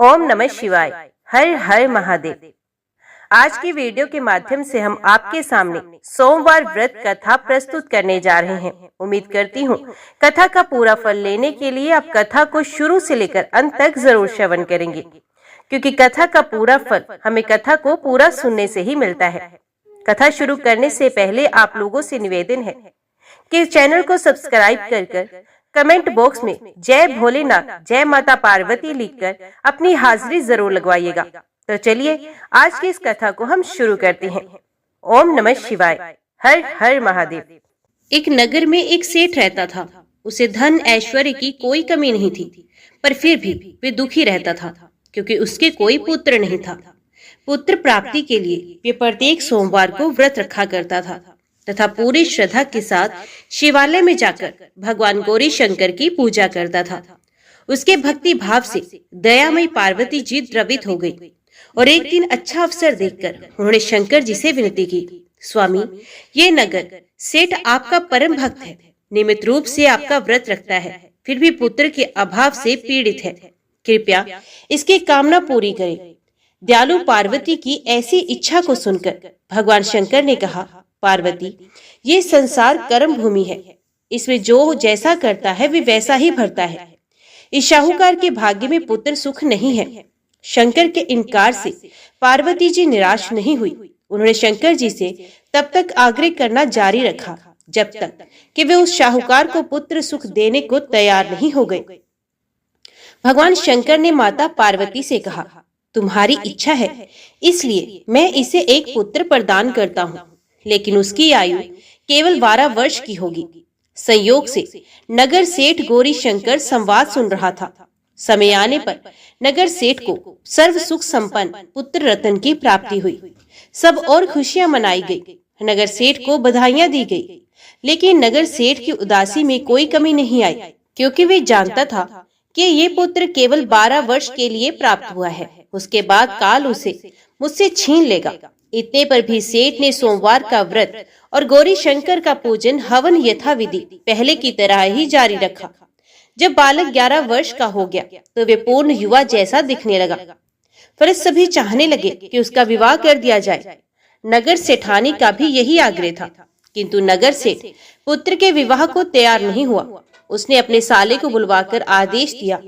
ओम नमः शिवाय। हर हर महादेव। आज की वीडियो के माध्यम से हम आपके सामने सोमवार व्रत कथा प्रस्तुत करने जा रहे हैं। उम्मीद करती हूँ कथा का पूरा फल लेने के लिए आप कथा को शुरू से लेकर अंत तक जरूर श्रवण करेंगे, क्योंकि कथा का पूरा फल हमें कथा को पूरा सुनने से ही मिलता है। कथा शुरू करने से पहले आप लोगों से निवेदन है कि चैनल को सब्सक्राइब कर कमेंट बॉक्स में जय भोलेनाथ, जय माता पार्वती लिखकर अपनी हाजिरी जरूर लगवाइएगा। तो चलिए आज की इस कथा को हम शुरू करते हैं। ओम नमः शिवाय। हर हर महादेव। एक नगर में एक सेठ रहता था। उसे धन ऐश्वर्य की कोई कमी नहीं थी, पर फिर भी वे दुखी रहता था क्योंकि उसके कोई पुत्र नहीं था। पुत्र प्राप्ति के लिए वे प्रत्येक सोमवार को व्रत रखा करता था तथा पूरी श्रद्धा के साथ शिवालय में जाकर भगवान गौरी शंकर की पूजा करता था। उसके भक्ति भाव से दयामयी पार्वती जी द्रवित हो गई और एक दिन अच्छा अवसर देखकर उन्होंने शंकर जी से विनती की, स्वामी, ये नगर सेठ आपका परम भक्त है, नियमित रूप से आपका व्रत रखता है, फिर भी पुत्र के अभाव से पीड़ित है। कृपया इसकी कामना पूरी करें। दयालु पार्वती की ऐसी इच्छा को सुनकर भगवान शंकर ने कहा, पार्वती, ये संसार कर्म भूमि है, इसमें जो जैसा करता है वे वैसा ही भरता है। इस शाहूकार के भाग्य में पुत्र सुख नहीं है। शंकर के इनकार से पार्वती जी निराश नहीं हुई। उन्होंने शंकर जी से तब तक आग्रह करना जारी रखा जब तक कि वे उस शाहूकार को पुत्र सुख देने को तैयार नहीं हो गए। भगवान शंकर ने माता पार्वती से कहा, तुम्हारी इच्छा है इसलिए मैं इसे एक पुत्र प्रदान करता हूँ, लेकिन उसकी आयु केवल 12 वर्ष की होगी। संयोग से नगर सेठ गौरी शंकर संवाद सुन रहा था। समय आने पर नगर सेठ को सर्व सुख संपन्न पुत्र रत्न की प्राप्ति हुई। सब और खुशियां मनाई गई। नगर सेठ को बधाइयां दी गई, लेकिन नगर सेठ की उदासी में कोई कमी नहीं आई, क्योंकि वे जानता था कि ये पुत्र केवल 12 वर्ष के लिए प्राप्त हुआ है। उसके बाद काल उसे मुझसे छीन लेगा। इतने पर भी सेठ ने सोमवार का व्रत और गौरी शंकर का पूजन हवन यथाविधि पहले की तरह ही जारी रखा। जब बालक 11 वर्ष का हो गया तो वे पूर्ण युवा जैसा दिखने लगा। फिर सभी चाहने लगे कि उसका विवाह कर दिया जाए। नगर सेठानी का भी यही आग्रह था, किंतु नगर सेठ पुत्र के विवाह को तैयार नहीं हुआ। उसने अपने साले को बुलवाकर आदेश दिया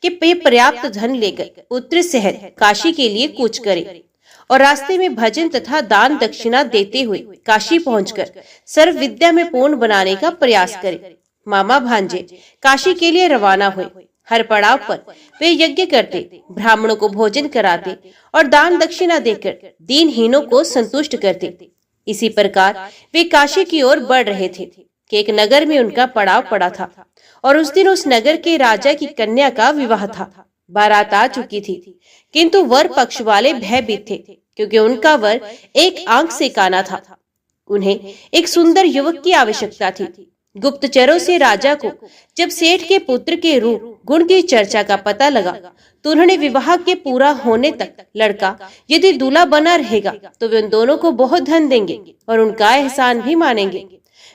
कि वे पर्याप्त धन लेकर पुत्र सहित काशी के लिए कूच करे और रास्ते में भजन तथा दान दक्षिणा देते हुए काशी पहुंचकर सर्व विद्या में पूर्ण बनाने का प्रयास करे। मामा भांजे काशी के लिए रवाना हुए। हर पड़ाव पर वे यज्ञ करते, ब्राह्मणों को भोजन कराते और दान दक्षिणा देकर दीनहीनों को संतुष्ट करते। इसी प्रकार वे काशी की ओर बढ़ रहे थे कि एक नगर में उनका पड़ाव पड़ा था और उस दिन उस नगर के राजा की कन्या का विवाह था। बारात आ चुकी थी, किंतु वर पक्ष वाले भयभीत थे, क्योंकि उनका वर एक आंख से काना था। उन्हें एक सुंदर युवक की आवश्यकता थी। गुप्तचरों से राजा को जब सेठ के पुत्र के रूप गुण की चर्चा का पता लगा तो उन्होंने विवाह के पूरा होने तक लड़का यदि दूल्हा बना रहेगा तो वे उन दोनों को बहुत धन देंगे और उनका एहसान भी मानेंगे।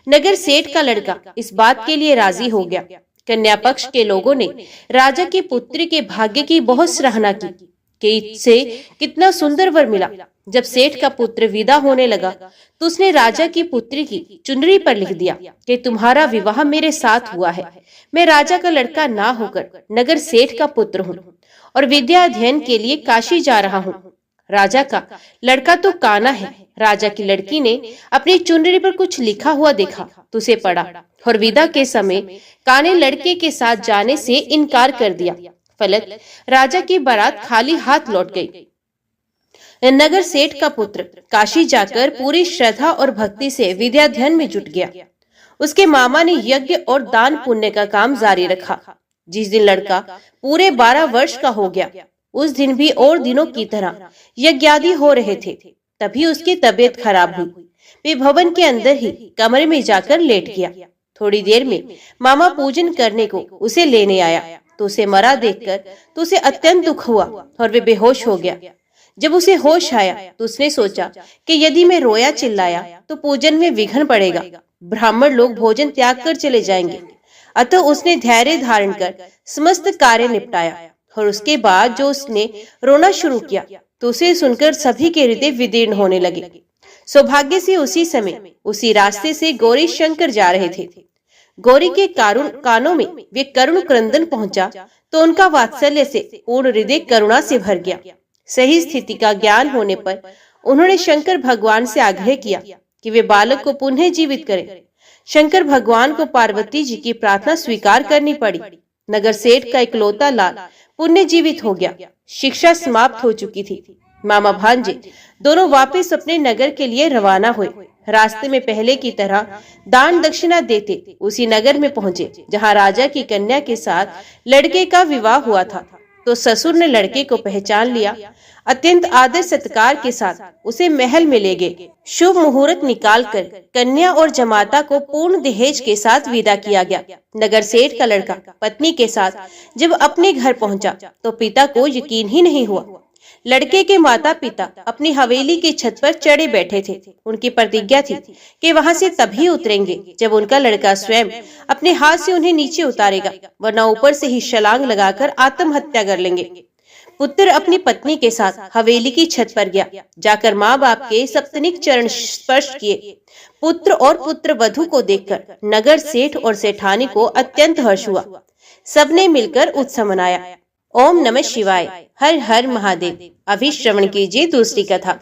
नगर सेठ का लड़का इस बात के लिए राजी हो गया। कन्या पक्ष के लोगों ने राजा के पुत्र के भाग्य की बहुत सराहना की कि इससे कितना सुंदर वर मिला। जब सेठ का पुत्र विदा होने लगा तो उसने राजा की पुत्री की चुनरी पर लिख दिया कि तुम्हारा विवाह मेरे साथ हुआ है। मैं राजा का लड़का ना होकर नगर सेठ का पुत्र हूँ और विद्या अध्ययन के लिए काशी जा रहा हूँ। राजा का लड़का तो काना है। राजा की लड़की ने अपनी चुनरी पर कुछ लिखा हुआ देखा तो उसे पढ़ा और विदा के समय काने लड़के के साथ जाने से इनकार कर दिया। फलत राजा की बारात खाली हाथ लौट गई। नगर सेठ का पुत्र काशी जाकर पूरी श्रद्धा और भक्ति से विद्याध्ययन में जुट गया। उसके मामा ने यज्ञ और दान पुण्य का काम जारी रखा। जिस दिन लड़का पूरे 12 वर्ष का हो गया उस दिन भी और दिनों की तरह यज्ञादि हो रहे थे। तभी उसकी तबीयत खराब हुई। वे भवन के अंदर ही कमरे में जाकर लेट गया। थोड़ी देर में मामा पूजन करने को उसे लेने आया तो उसे मरा देखकर तो उसे अत्यंत दुख हुआ और वे बेहोश हो गया। जब उसे होश आया तो उसने सोचा कि यदि मैं रोया चिल्लाया तो पूजन में विघ्न पड़ेगा, ब्राह्मण लोग भोजन त्याग कर चले जाएंगे। अतः उसने धैर्य धारण कर समस्त कार्य निपटाया और उसके बाद जो उसने रोना शुरू किया तो उसे सुनकर सभी के हृदय विदीर्ण होने लगे। सौभाग्य से उसी समय उसी रास्ते से गौरी शंकर जा रहे थे। गौरी के कानों में वे करुण क्रंदन पहुंचा तो उनका वात्सल्य से पूर्ण हृदय करुणा से भर गया। सही स्थिति का ज्ञान होने पर उन्होंने शंकर भगवान से आग्रह किया कि वे बालक को पुनः जीवित करें। शंकर भगवान को पार्वती जी की प्रार्थना स्वीकार करनी पड़ी। नगर सेठ का इकलौता लाल पुनः जीवित हो गया। शिक्षा समाप्त हो चुकी थी। मामा भांजे दोनों वापस अपने नगर के लिए रवाना हुए। रास्ते में पहले की तरह दान दक्षिणा देते उसी नगर में पहुंचे जहां राजा की कन्या के साथ लड़के का विवाह हुआ था। तो ससुर ने लड़के को पहचान लिया। अत्यंत आदर सत्कार के साथ उसे महल में ले गए। शुभ मुहूर्त निकालकर कन्या और जमाता को पूर्ण दहेज के साथ विदा किया गया। नगर सेठ का लड़का पत्नी के साथ जब अपने घर पहुंचा तो पिता को यकीन ही नहीं हुआ। लड़के के माता पिता अपनी हवेली की छत पर चढ़े बैठे थे। उनकी प्रतिज्ञा थी कि वहां से तभी उतरेंगे जब उनका लड़का स्वयं अपने हाथ से उन्हें नीचे उतारेगा, वरना ऊपर से ही छलांग लगाकर आत्महत्या कर लेंगे। पुत्र अपनी पत्नी के साथ हवेली की छत पर गया। जाकर माँ बाप के सप्तनिक चरण स्पर्श किए। पुत्र और पुत्र वधू को देखकर नगर सेठ और सेठानी को अत्यंत हर्ष हुआ। सबने मिलकर उत्सव मनाया। ओम नमः शिवाय। हर हर महादेव। अभी श्रवण कीजिए दूसरी कथा।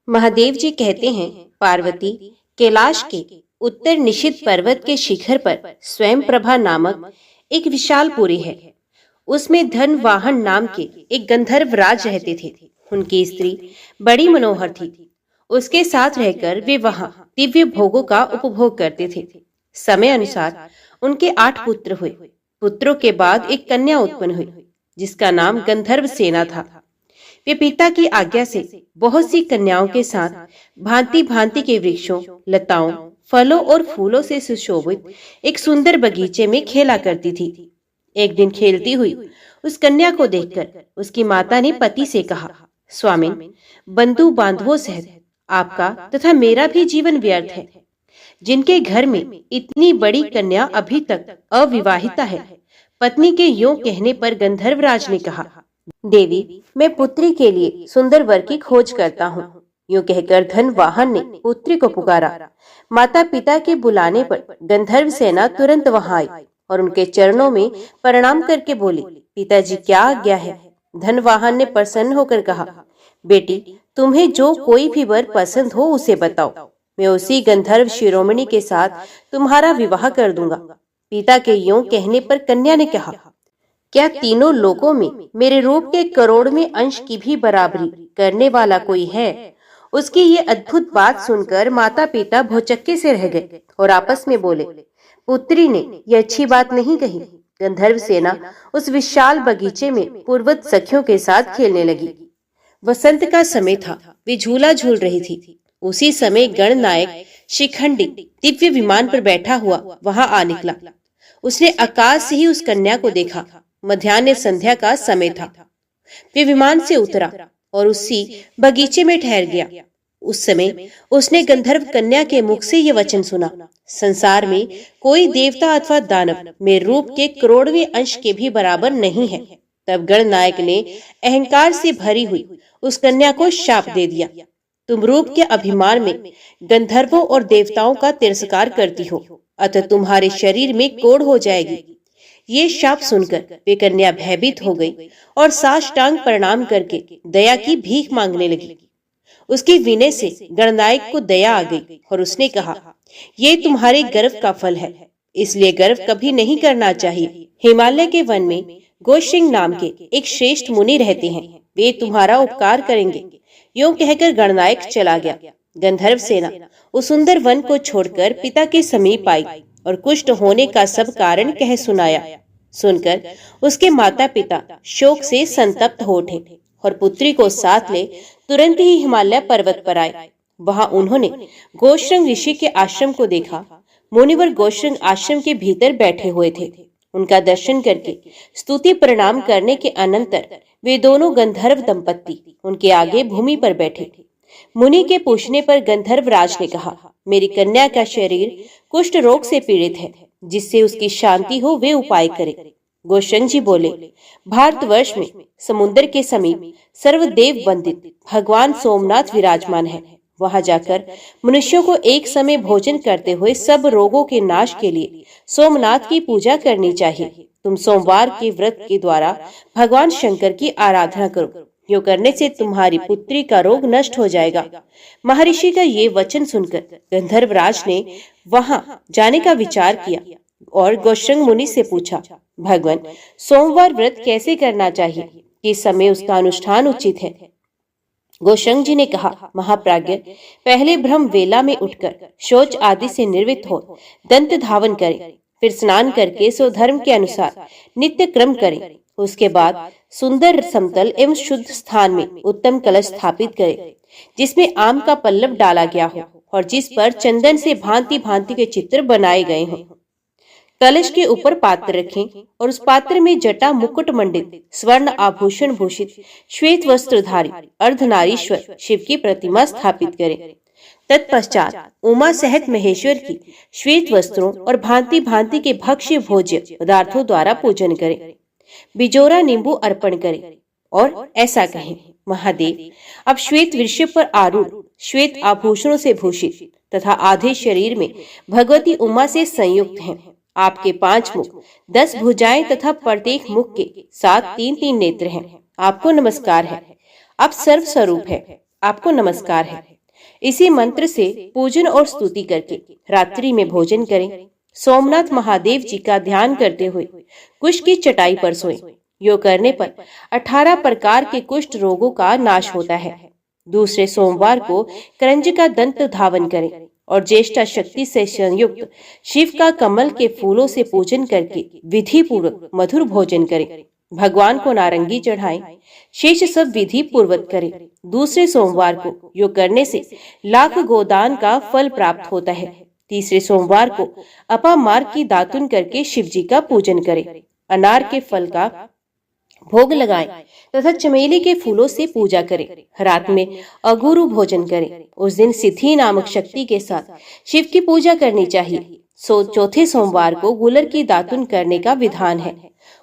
महादेव जी कहते हैं, पार्वती कैलाश के उत्तर निशित पर्वत के शिखर पर स्वयं प्रभा नामक एक विशाल पुरी है। उसमें धन वाहन नाम के एक गंधर्व राज रहते थे। उनकी स्त्री बड़ी मनोहर थी। उसके साथ रहकर वे वहां दिव्य भोगों का उपभोग करते थे। समय अनुसार उनके 8 पुत्र हुए। पुत्रों के बाद एक कन्या उत्पन्न हुई जिसका नाम गंधर्व सेना था। वे पिता की आज्ञा से बहुत सी कन्याओं के साथ भांति भांति के वृक्षों, लताओं, फलों और फूलों से सुशोभित एक सुंदर बगीचे में खेला करती थी। एक दिन खेलती हुई उस कन्या को देखकर उसकी माता ने पति से कहा, स्वामिन, बंधु बांधवों सहित आपका तथा मेरा भी जीवन व्यर्थ है। जिनके घर में इतनी बड़ी कन्या अभी तक अविवाहिता है। पत्नी के यूं कहने पर गंधर्वराज ने कहा, देवी, मैं पुत्री के लिए सुंदर वर की खोज करता हूँ। यूं कहकर धनवाहन ने पुत्री को पुकारा। माता पिता के बुलाने पर गंधर्व सेना तुरंत वहां आई और उनके चरणों में प्रणाम करके बोली, पिताजी क्या आज्ञा है। धनवाहन ने प्रसन्न होकर कहा, बेटी, तुम्हें जो कोई भी वर पसंद हो उसे बताओ। मैं उसी गंधर्व शिरोमणि के साथ तुम्हारा विवाह कर दूंगा। पिता के यूं कहने पर कन्या ने कहा, क्या तीनों लोगों में मेरे रूप के करोड़वें अंश की भी बराबरी करने वाला कोई है? उसकी ये अद्भुत बात सुनकर माता पिता भौचक्के से रह गए और आपस में बोले, पुत्री ने ये अच्छी बात नहीं कही। गंधर्व सेना उस विशाल बगीचे में पूर्वज सखियों के साथ खेलने लगी। वसंत का समय था। वे झूला झूल रही थी। उसी समय गणनायक शिखंडी दिव्य विमान पर बैठा हुआ वहां आ निकला। उसने आकाश से ही उस कन्या को देखा। मध्याह्न संध्या का समय था। वे विमान से उतरा और उसी बगीचे में ठहर गया। उस समय उसने गंधर्व कन्या के मुख से ये वचन सुना, संसार में कोई देवता अथवा दानव मेरे रूप के करोड़वें अंश के भी बराबर नहीं है। तब गणनायक ने अहंकार से भरी हुई उस कन्या को शाप दे दिया, तुम रूप के अभिमान में गंधर्वों और देवताओं का तिरस्कार करती हो, अतः तुम्हारे शरीर में कोढ़ हो जाएगी। ये शाप सुनकर वे कन्या भयभीत हो गई और साष्टांग प्रणाम करके दया की भीख मांगने लगी। उसकी विनय से गणनायक को दया आ गई और उसने कहा, ये तुम्हारे गर्व का फल है, इसलिए गर्व कभी नहीं करना चाहिए। हिमालय के वन में गोसिंग नाम के एक श्रेष्ठ मुनि रहते हैं, वे तुम्हारा उपकार करेंगे। यूं कहकर गणनायक चला गया। गंधर्व सेना उस सुंदर वन को छोड़कर पिता के समीप आई और कुष्ठ होने का सब कारण कह सुनाया। सुनकर उसके माता पिता शोक से संतप्त हो उठे और पुत्री को साथ ले तुरंत ही हिमालय पर्वत पर आए। वहां उन्होंने गोश्रंग ऋषि के आश्रम को देखा। मुनिवर गोश्रंग आश्रम के भीतर बैठे हुए थे। उनका दर्शन करके स्तुति प्रणाम करने के अनंतर वे दोनों गंधर्व दंपत्ति उनके आगे भूमि पर बैठे। मुनि के पूछने पर गंधर्व राज ने कहा, मेरी कन्या का शरीर कुष्ठ रोग से पीड़ित है, जिससे उसकी शांति हो वे उपाय करे। गोशंग जी बोले, भारतवर्ष में समुद्र के समीप सर्वदेव वंदित भगवान सोमनाथ विराजमान है। वहां जाकर मनुष्यों को एक समय भोजन करते हुए सब रोगों के नाश के लिए सोमनाथ की पूजा करनी चाहिए। तुम सोमवार के व्रत के द्वारा भगवान शंकर की आराधना करो। यो करने से तुम्हारी पुत्री का रोग नष्ट हो जाएगा। महर्षि का ये वचन सुनकर गंधर्वराज ने वहां जाने का विचार किया और गोशंग मुनि से पूछा, भगवान सोमवार व्रत कैसे करना चाहिए? किस समय उसका अनुष्ठान उचित है? गोशंग जी ने कहा, महाप्राज्ञ, पहले ब्रह्म वेला में उठकर शौच आदि से निर्वृत्त हो दंत धावन करें, फिर स्नान करके स्वधर्म के अनुसार नित्य क्रम करें। उसके बाद सुंदर समतल एवं शुद्ध स्थान में उत्तम कलश स्थापित करें, जिसमें आम का पल्लव डाला गया हो और जिस पर चंदन से भांति भांति के चित्र बनाए गए हों। कलश के ऊपर पात्र रखें और उस पात्र में जटा मुकुट मंडित स्वर्ण आभूषण भूषित श्वेत वस्त्रधारी अर्धनारीश्वर शिव की प्रतिमा स्थापित करें। तत्पश्चात उमा सहित महेश्वर की श्वेत वस्त्रों और भांति भांति के भक्ष्य भोज्य पदार्थों द्वारा पूजन करें। बिजोरा नींबू अर्पण करें और ऐसा कहें, महादेव, अब श्वेत वृषभ पर आरूढ़ श्वेत आभूषणों से भूषित तथा आधे शरीर में भगवती उमा से संयुक्त हैं। आपके 5 मुख, 10 भुजाएं तथा प्रत्येक मुख के 7 3-3 नेत्र हैं। आपको नमस्कार है। आप सर्व स्वरूप है। आपको नमस्कार है। इसी मंत्र से पूजन और स्तुति करके रात्रि में भोजन करें। सोमनाथ महादेव जी का ध्यान करते हुए कुष्ठ की चटाई पर सोएं। यो करने पर 18 प्रकार के कुष्ठ रोगों का नाश होता है। दूसरे सोमवार को क्रंज का दंत धावन करें और ज्येष्ठा शक्ति से संयुक्त शिव का कमल के फूलों से पूजन करके विधि पूर्वक मधुर भोजन करें। भगवान को नारंगी चढ़ाएं। शेष सब विधि पूर्वक करें। दूसरे सोमवार को योग करने से लाख गोदान का फल प्राप्त होता है। तीसरे सोमवार को अपामार की दातुन करके शिव जी का पूजन करें। अनार के फल का भोग लगाएं तथा चमेली के फूलों से पूजा करें। रात में अगुरु भोजन करें। उस दिन सिद्धि नामक शक्ति के साथ शिव की पूजा करनी चाहिए। चौथे सोमवार को गुलर की दातुन करने का विधान है।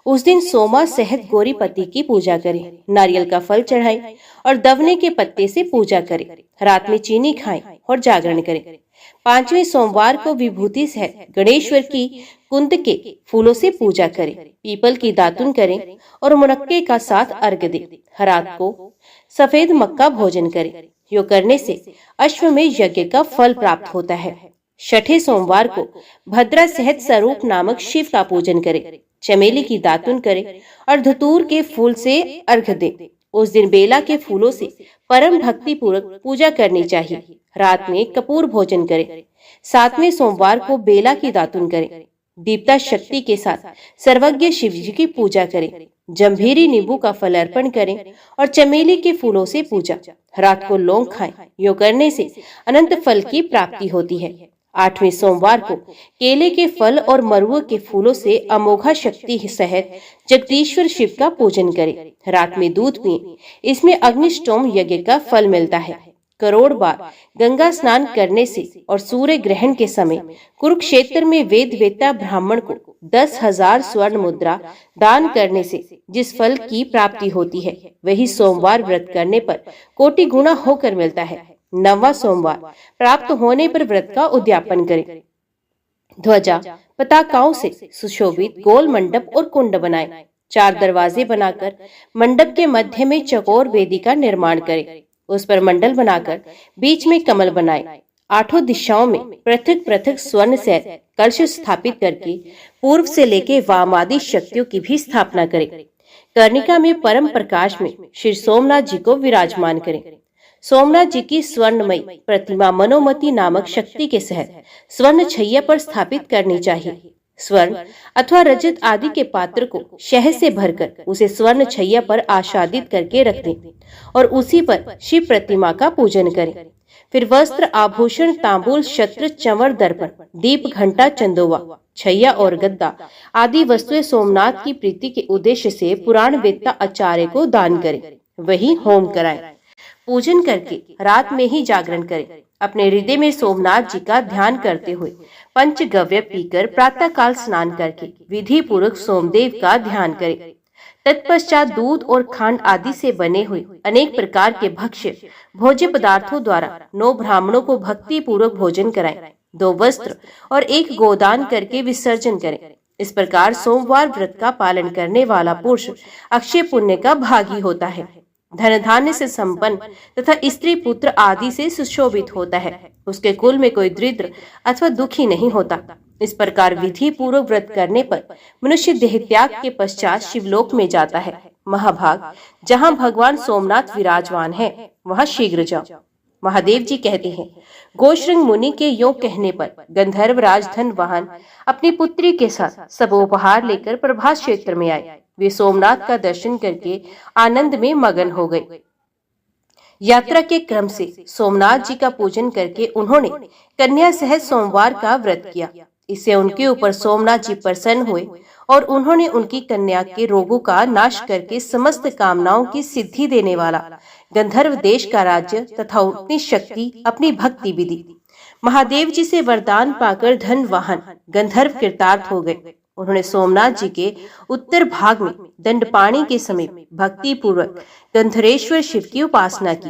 उस दिन सोमा सहित गौरीपति की पूजा करें। नारियल का फल चढ़ाएं और दवने के पत्ते से पूजा करें। रात में चीनी खाएं और जागरण करें। 5वें सोमवार को विभूति सहित गणेश्वर की कुंद के फूलों से पूजा करें। पीपल की दातुन करें और मुनक्के का साथ अर्घ दें। रात को सफेद मक्का भोजन करें। यो करने से अश्वमेध यज्ञ का फल प्राप्त होता है। 6ठे सोमवार को भद्रा सहित स्वरूप नामक शिव का पूजन करें। चमेली की दातुन करें और धतूर के फूल से अर्घ दें। उस दिन बेला के फूलों से परम भक्ति पूर्वक पूजा करनी चाहिए। रात में कपूर भोजन करें। 7वें सोमवार को बेला की दातुन करें। दीप्ता शक्ति के साथ सर्वज्ञ शिव जी की पूजा करें। जम्भीरी नींबू का फल अर्पण करें और चमेली के फूलों से पूजा। रात को लौंग खाएं। यो करने से अनंत फल की प्राप्ति होती है। 8वें सोमवार को केले के फल और मरुआ के फूलों से अमोघा शक्ति सहित जगदीश्वर शिव का पूजन करें। रात में दूध पिएं। इसमें अग्निष्टोम यज्ञ का फल मिलता है। करोड़ बार गंगा स्नान करने से और सूर्य ग्रहण के समय कुरुक्षेत्र में वेद वेत्ता ब्राह्मण को 10,000 स्वर्ण मुद्रा दान करने से जिस फल की प्राप्ति होती है, वही सोमवार व्रत करने पर कोटि गुना होकर मिलता है। 9वां सोमवार प्राप्त होने पर व्रत का उद्यापन करें। ध्वजा पताकाओं से सुशोभित गोल मंडप और कुंड बनाएं। 4 दरवाजे बनाकर मंडप के मध्य में चकोर वेदी का निर्माण करें। उस पर मंडल बनाकर बीच में कमल बनाएं। 8 दिशाओं में पृथक पृथक स्वर्ण से कलश स्थापित करके पूर्व से लेके वामादि शक्तियों की भी स्थापना करें। कर्णिका में परम प्रकाश में श्री सोमनाथ जी को विराजमान करें। सोमनाथ जी की स्वर्णमयी प्रतिमा मनोमती नामक शक्ति के सहित स्वर्ण छैया पर स्थापित करनी चाहिए। स्वर्ण अथवा रजत आदि के पात्र को शहद से भरकर उसे स्वर्ण छैया पर आच्छादित करके रख दें और उसी पर शिव प्रतिमा का पूजन करें। फिर वस्त्र आभूषण तांबूल छत्र चंवर दर्पण दीप घंटा चंदोवा छैया और गद्दा आदि वस्तुएं सोमनाथ की प्रीति के उद्देश्य से पुराण वेत्ता आचार्य को दान करें। वही होम कराएं। पूजन करके रात में ही जागरण करें अपने हृदय में सोमनाथ जी का ध्यान करते हुए पंचगव्य पीकर प्रातःकाल स्नान करके विधि पूर्वक सोमदेव का ध्यान करें। तत्पश्चात दूध और खांड आदि से बने हुए अनेक प्रकार के भक्ष्य भोज्य पदार्थों द्वारा 9 ब्राह्मणों को भक्ति पूर्वक भोजन कराएं, 2 वस्त्र और 1 गोदान करके विसर्जन करें। इस प्रकार सोमवार व्रत का पालन करने वाला पुरुष अक्षय पुण्य का भागी होता है, धन धान्य से संपन्न तथा स्त्री पुत्र आदि से सुशोभित होता है। उसके कुल में कोई दरिद्र अथवा दुखी नहीं होता। इस प्रकार विधि पूर्वक व्रत करने पर मनुष्य देह त्याग के पश्चात शिवलोक में जाता है। महाभाग, जहाँ भगवान सोमनाथ विराजमान है वहाँ शीघ्र जाओ। महादेव जी कहते हैं, गोश्रृंग मुनि के यों कहने पर गंधर्वराज धनवाहन अपनी पुत्री के साथ सब उपहार लेकर प्रभास क्षेत्र में आए। वे सोमनाथ का दर्शन करके आनंद में मगन हो गए। यात्रा के क्रम से सोमनाथ जी का पूजन करके उन्होंने कन्या सहित सोमवार का व्रत किया। इससे उनके ऊपर सोमनाथ जी प्रसन्न हुए और उन्होंने उनकी कन्या के रोगों का नाश करके समस्त कामनाओं की सिद्धि देने वाला गंधर्व देश का राज्य तथा उतनी शक्ति अपनी भक्ति भी दी। महादेव जी से वरदान पाकर धनवाहन गंधर्व कृतार्थ हो गए। उन्होंने सोमनाथ जी के उत्तर भाग में दंडपाणी के समीप भक्ति पूर्वक गंधरेश्वर शिव की उपासना की।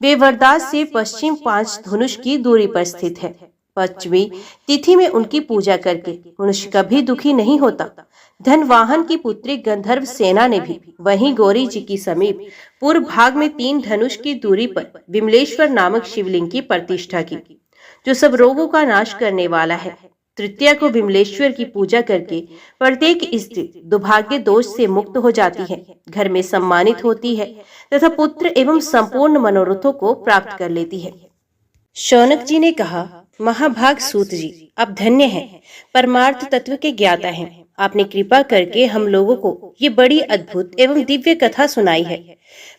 वे वरदास से पश्चिम 5 धनुष की दूरी पर स्थित है। पंचमी तिथि में उनकी पूजा करके मनुष्य कभी दुखी नहीं होता। धनवाहन की पुत्री गंधर्व सेना ने भी वहीं गौरी जी की समीप पूर्व भाग में 3 धनुष की दूरी पर विमलेश्वर नामक शिवलिंग की प्रतिष्ठा की, जो सब रोगों का नाश करने वाला है। तृतीया को विमलेश्वर की पूजा करके प्रत्येक स्त्री दुर्भाग्य दोष से मुक्त हो जाती है, घर में सम्मानित होती है तथा पुत्र एवं संपूर्ण मनोरथों को प्राप्त कर लेती है। शौनक जी ने कहा, महाभाग सूत जी, आप धन्य हैं, परमार्थ तत्व के ज्ञाता हैं। आपने कृपा करके हम लोगों को ये बड़ी अद्भुत एवं दिव्य कथा सुनाई है।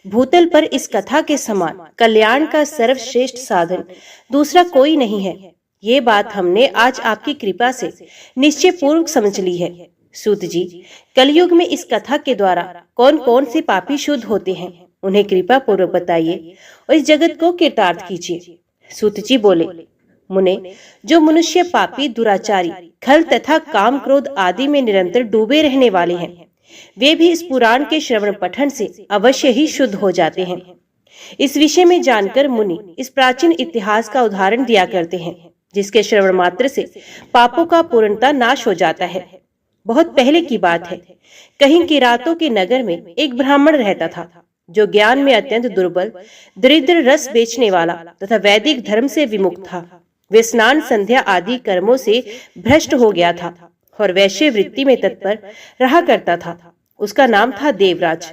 भूतल पर इस कथा के समान कल्याण का सर्वश्रेष्ठ साधन दूसरा कोई नहीं है। ये बात हमने आज आपकी कृपा से निश्चय पूर्वक समझ ली है। सूत जी, कलयुग में इस कथा के द्वारा कौन कौन से पापी शुद्ध होते हैं, उन्हें कृपा पूर्वक बताइए और इस जगत को कृतार्थ कीजिए। सूत जी बोले, मुने, जो मनुष्य पापी, दुराचारी, खल तथा काम क्रोध आदि में निरंतर डूबे रहने वाले हैं, वे भी इस पुराण के श्रवण पठन से अवश्य ही शुद्ध हो जाते हैं। इस विषय में जानकर मुनि इस प्राचीन इतिहास का उदाहरण दिया करते हैं, जिसके श्रवण मात्र से पापों का पूर्णतः नाश हो जाता है। बहुत पहले की बात है, कहीं किरातों के नगर में एक ब्राह्मण रहता था, जो ज्ञान में अत्यंत दुर्बल, दरिद्र, रस बेचने वाला तथा वैदिक धर्म से विमुक्त था। वे स्नान संध्या आदि कर्मों से भ्रष्ट हो गया था और वैश्य वृत्ति में तत्पर रहा करता था। उसका नाम था देवराज।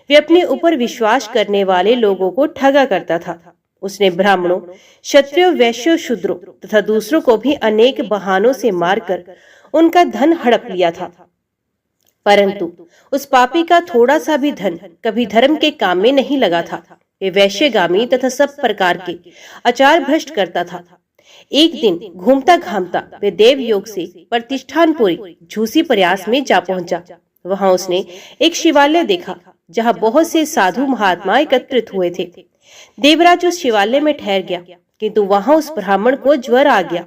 वे अपने ऊपर विश्वास करने वाले लोगों को ठगा करता था। उसने ब्राह्मणों, क्षत्रियों, वैश्यों, शूद्रों तथा दूसरों को भी अनेक बहानों से मारकर उनका धन हड़प लिया था। परंतु उस पापी का थोड़ा सा भी धन कभी धर्म के काम में नहीं लगा था। वे वैश्यगामी तथा सब प्रकार के आचार भ्रष्ट करता था। एक दिन घूमता घामता वे देवयोग से प्रतिष्ठानपुरी झूसी प्रयास में जा पहुंचा। वहां उसने एक शिवालय देखा, जहां बहुत से साधु महात्मा एकत्रित हुए थे। देवराज उस शिवालय में ठहर गया, किंतु वहां उस ब्राह्मण को ज्वर आ गया।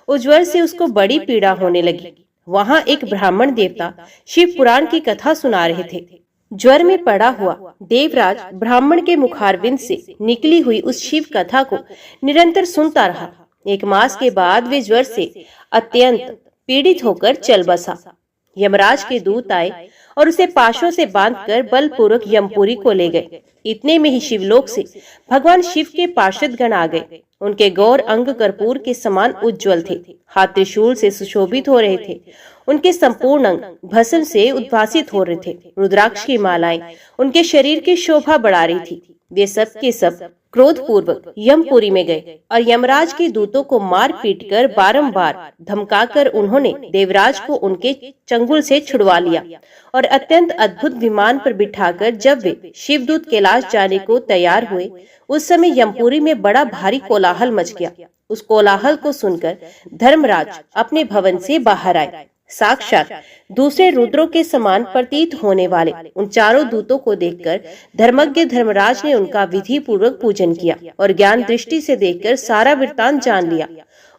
उस ज्वर से उसको बड़ी पीड़ा होने लगी। वहां एक ब्राह्मण देवता शिव पुराण की कथा सुना रहे थे। ज्वर में पड़ा हुआ देवराज ब्राह्मण के मुखारविंद से निकली हुई उस शिव कथा को निरंतर सुनता रहा। 1 मास के बाद वे ज्वर से अत्यंत पीड़ित होकर चल बसा। यमराज के दूत आए और उसे पाशों से बांधकर बलपूर्वक यमपुरी को ले गए। इतने में ही शिवलोक से भगवान शिव के पार्षदगण आ गए। उनके गौर अंग कर्पूर के समान उज्जवल थे, हाथ त्रिशूल से सुशोभित हो रहे थे। उनके संपूर्ण अंग भस्म से उद्भासित हो रहे थे। रुद्राक्ष की मालाएं उनके शरीर की शोभा बढ़ा रही थी। वे सब के सब क्रोध पूर्वक यमपुरी में गए और यमराज के दूतों को मार पीट कर बारंबार धमकाकर उन्होंने देवराज को उनके चंगुल से छुड़वा लिया और अत्यंत अद्भुत विमान पर बिठाकर जब वे शिवदूत कैलाश जाने को तैयार हुए, उस समय यमपुरी में बड़ा भारी कोलाहल मच गया। उस कोलाहल को सुनकर धर्मराज अपने भवन से बाहर आए साक्षात दूसरे रुद्रों के समान प्रतीत होने वाले उन चारों दूतों को देखकर धर्मज्ञ धर्मराज ने उनका विधि पूर्वक पूजन किया और ज्ञान दृष्टि से देखकर सारा वृत्तांत जान लिया।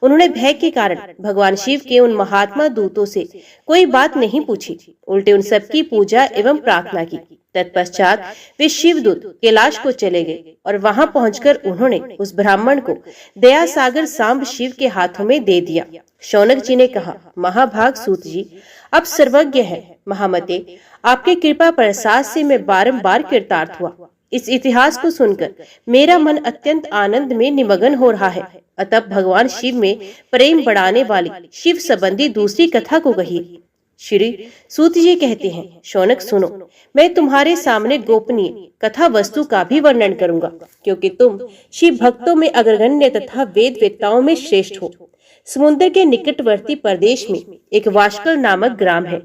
उन्होंने भय के कारण भगवान शिव के उन महात्मा दूतों से कोई बात नहीं पूछी, उल्टे उन सबकी पूजा एवं प्रार्थना की। तत्पश्चात वे शिवदूत कैलाश को चले गए और वहां पहुंचकर उन्होंने उस ब्राह्मण को दया सागर सांब शिव के हाथों में दे दिया। शौनक जी ने कहा, महाभाग सूत जी, आप सर्वज्ञ हैं। महामते, आपके कृपा प्रसाद से मैं बारंबार कृतार्थ हुआ। इस इतिहास को सुनकर मेरा मन अत्यंत आनंद में निमग्न हो रहा है। अतः भगवान शिव में प्रेम बढ़ाने वाली शिव संबंधी दूसरी कथा को कहिए। श्री सूत जी कहते हैं, शौनक सुनो, मैं तुम्हारे सामने गोपनीय कथा वस्तु का भी वर्णन करूंगा, क्योंकि तुम शिव भक्तों में अग्रगण्य तथा वेद वेत्ताओं में श्रेष्ठ हो। समुद्र के निकटवर्ती प्रदेश में एक वाशकल नामक ग्राम है,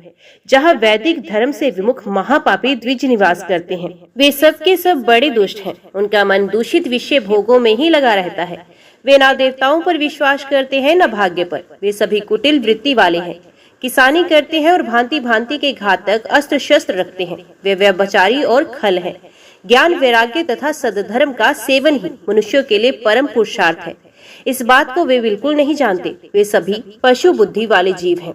जहाँ वैदिक धर्म से विमुख महापापी द्विज निवास करते हैं। वे सब के सब बड़े दुष्ट हैं। उनका मन दूषित विषय भोगों में ही लगा रहता है। वे न देवताओं पर विश्वास करते हैं न भाग्य पर। वे सभी कुटिल वृत्ति वाले हैं, किसानी करते हैं और भांति भांति के घातक अस्त्र शस्त्र रखते हैं। वे व्यभिचारी और खल हैं। ज्ञान वैराग्य तथा सदधर्म का सेवन ही मनुष्यों के लिए परम पुरुषार्थ है। इस बात को वे बिल्कुल नहीं जानते। वे सभी पशु बुद्धि वाले जीव हैं।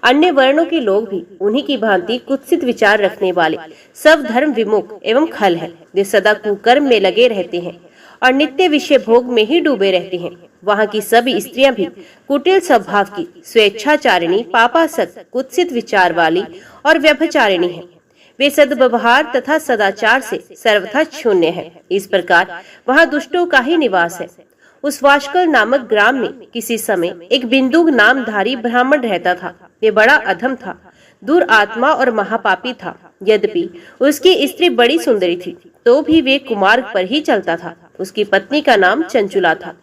अन्य वर्णों के लोग भी उन्हीं की भांति कुत्सित विचार रखने वाले सब धर्म विमुख एवं खल हैं। वे सदा कुकर्म में लगे रहते हैं और नित्य विषय भोग में ही डूबे रहते हैं। वहाँ की सभी स्त्रियां भी कुटिल स्वभाव की, स्वेच्छाचारिणी, पापासक्त, कुत्सित विचार वाली और व्यभिचारिणी हैं। वे सद्व्यवहार तथा सदाचार से सर्वथा शून्य हैं। इस प्रकार वहाँ दुष्टों का ही निवास है। उस वाशकल नामक ग्राम में किसी समय एक बिंदुक नामधारी ब्राह्मण रहता था। वे बड़ा अधम था, दुरात्मा और महापापी था। यद्यपि उसकी स्त्री बड़ी सुंदरी थी, तो भी वे कुमार्ग पर ही चलता था। उसकी पत्नी का नाम चंचुला था।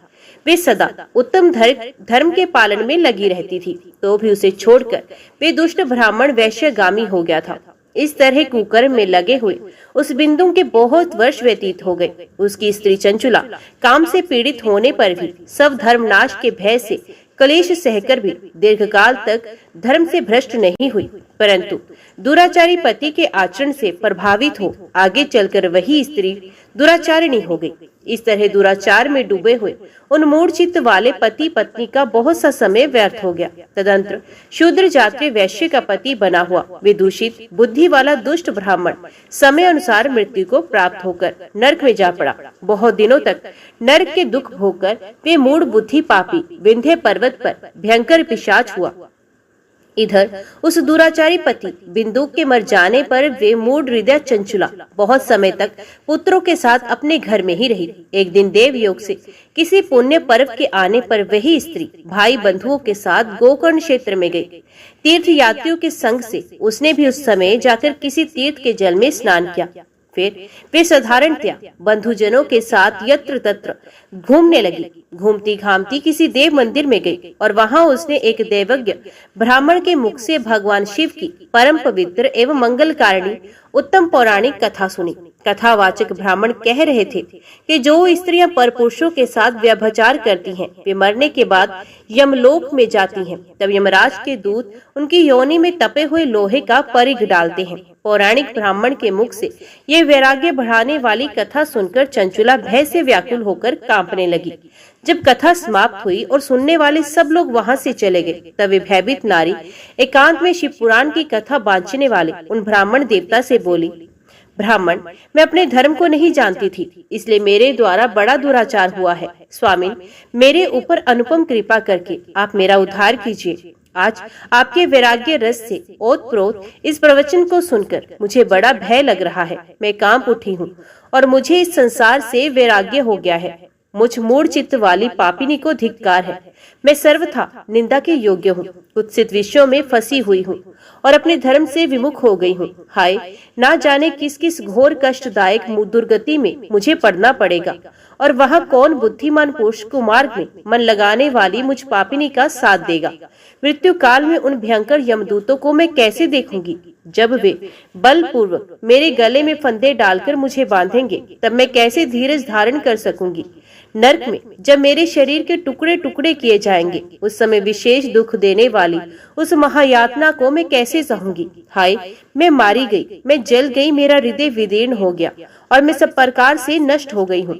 वे सदा उत्तम धर्म के पालन में लगी रहती थी, तो भी उसे छोड़कर वे दुष्ट ब्राह्मण वैश्यगामी हो गया था। इस तरह कुकर्म में लगे हुए उस बिंदु के बहुत वर्ष व्यतीत हो गए। उसकी स्त्री चंचुला काम से पीड़ित होने पर भी सब धर्मनाश के भय से कलेश सहकर भी दीर्घकाल तक धर्म से भ्रष्ट नहीं हुई, परंतु दुराचारी पति के आचरण से प्रभावित हो आगे चलकर वही स्त्री दुराचारिणी हो गई। इस तरह दुराचार में डूबे हुए उन मूढ़ चित्त वाले पति पत्नी का बहुत सा समय व्यर्थ हो गया। तदंतर शूद्र जाति वैश्य का पति बना हुआ वे दूषित बुद्धि वाला दुष्ट ब्राह्मण समय अनुसार मृत्यु को प्राप्त होकर नरक में जा पड़ा। बहुत दिनों तक नरक के दुख भोगकर वे मूढ़ बुद्धि पापी विंध्य पर्वत पर भयंकर पिशाच हुआ। इधर उस दुराचारी पति बिंदुक के मर जाने पर वे मूढ़ हृदय चंचुला बहुत समय तक पुत्रों के साथ अपने घर में ही रही। एक दिन देव योग से किसी पुण्य पर्व के आने पर वही स्त्री भाई बंधुओं के साथ गोकर्ण क्षेत्र में गई। तीर्थ यात्रियों के संग से उसने भी उस समय जाकर किसी तीर्थ के जल में स्नान किया। फिर वे साधारणतया बंधुजनों के साथ यत्र तत्र घूमने लगी। घूमती घामती किसी देव मंदिर में गई और वहां उसने एक देवज्ञ ब्राह्मण के मुख से भगवान शिव की परम पवित्र एवं मंगलकारिणी उत्तम पौराणिक कथा सुनी। कथावाचक ब्राह्मण कह रहे थे कि जो स्त्रियां परपुरुषों के साथ व्यभिचार करती हैं, वे मरने के बाद यमलोक में जाती हैं। तब यमराज के दूत उनकी योनि में तपे हुए लोहे का परिघ डालते हैं। पौराणिक ब्राह्मण के मुख से ये वैराग्य बढ़ाने वाली कथा सुनकर चंचुला भय से व्याकुल होकर कांपने लगी। जब कथा समाप्त हुई और सुनने वाले सब लोग वहां से चले गए, तब वे भयभीत नारी एकांत में शिव पुराण की कथा बांचने वाले उन ब्राह्मण देवता से बोली, ब्राह्मण, मैं अपने धर्म को नहीं जानती थी, इसलिए मेरे द्वारा बड़ा दुराचार हुआ है। स्वामी, मेरे ऊपर अनुपम कृपा करके आप मेरा उद्धार कीजिए। आज आपके वैराग्य रस से ओतप्रोत इस प्रवचन को सुनकर मुझे बड़ा भय लग रहा है। मैं कांप उठी हूँ और मुझे इस संसार से वैराग्य हो गया है। मुझ मूढ़ चित्त वाली पापिनी को धिक्कार है। मैं सर्वथा निंदा के योग्य हूँ, कुत्सित विषयों में फंसी हुई हूँ और अपने धर्म से विमुख हो गई हूँ। हाय, ना जाने किस किस घोर कष्टदायक दुर्गति में मुझे पड़ना पड़ेगा और वह कौन बुद्धिमान पुरुष कुमार्ग में मन लगाने वाली मुझ पापिनी का साथ देगा। मृत्यु काल में उन भयंकर यमदूतों को मैं कैसे देखूंगी? जब वे बलपूर्वक मेरे गले में फंदे डालकर मुझे बांधेंगे तब मैं कैसे धीरज धारण कर सकूंगी। नरक में जब मेरे शरीर के टुकड़े टुकड़े किए जाएंगे उस समय विशेष दुख देने वाली उस महायातना को मैं कैसे सहूंगी। हाय, मैं मारी गई, मैं जल गई, मेरा हृदय विदीर्ण हो गया और मैं सब प्रकार से नष्ट हो गई हूँ,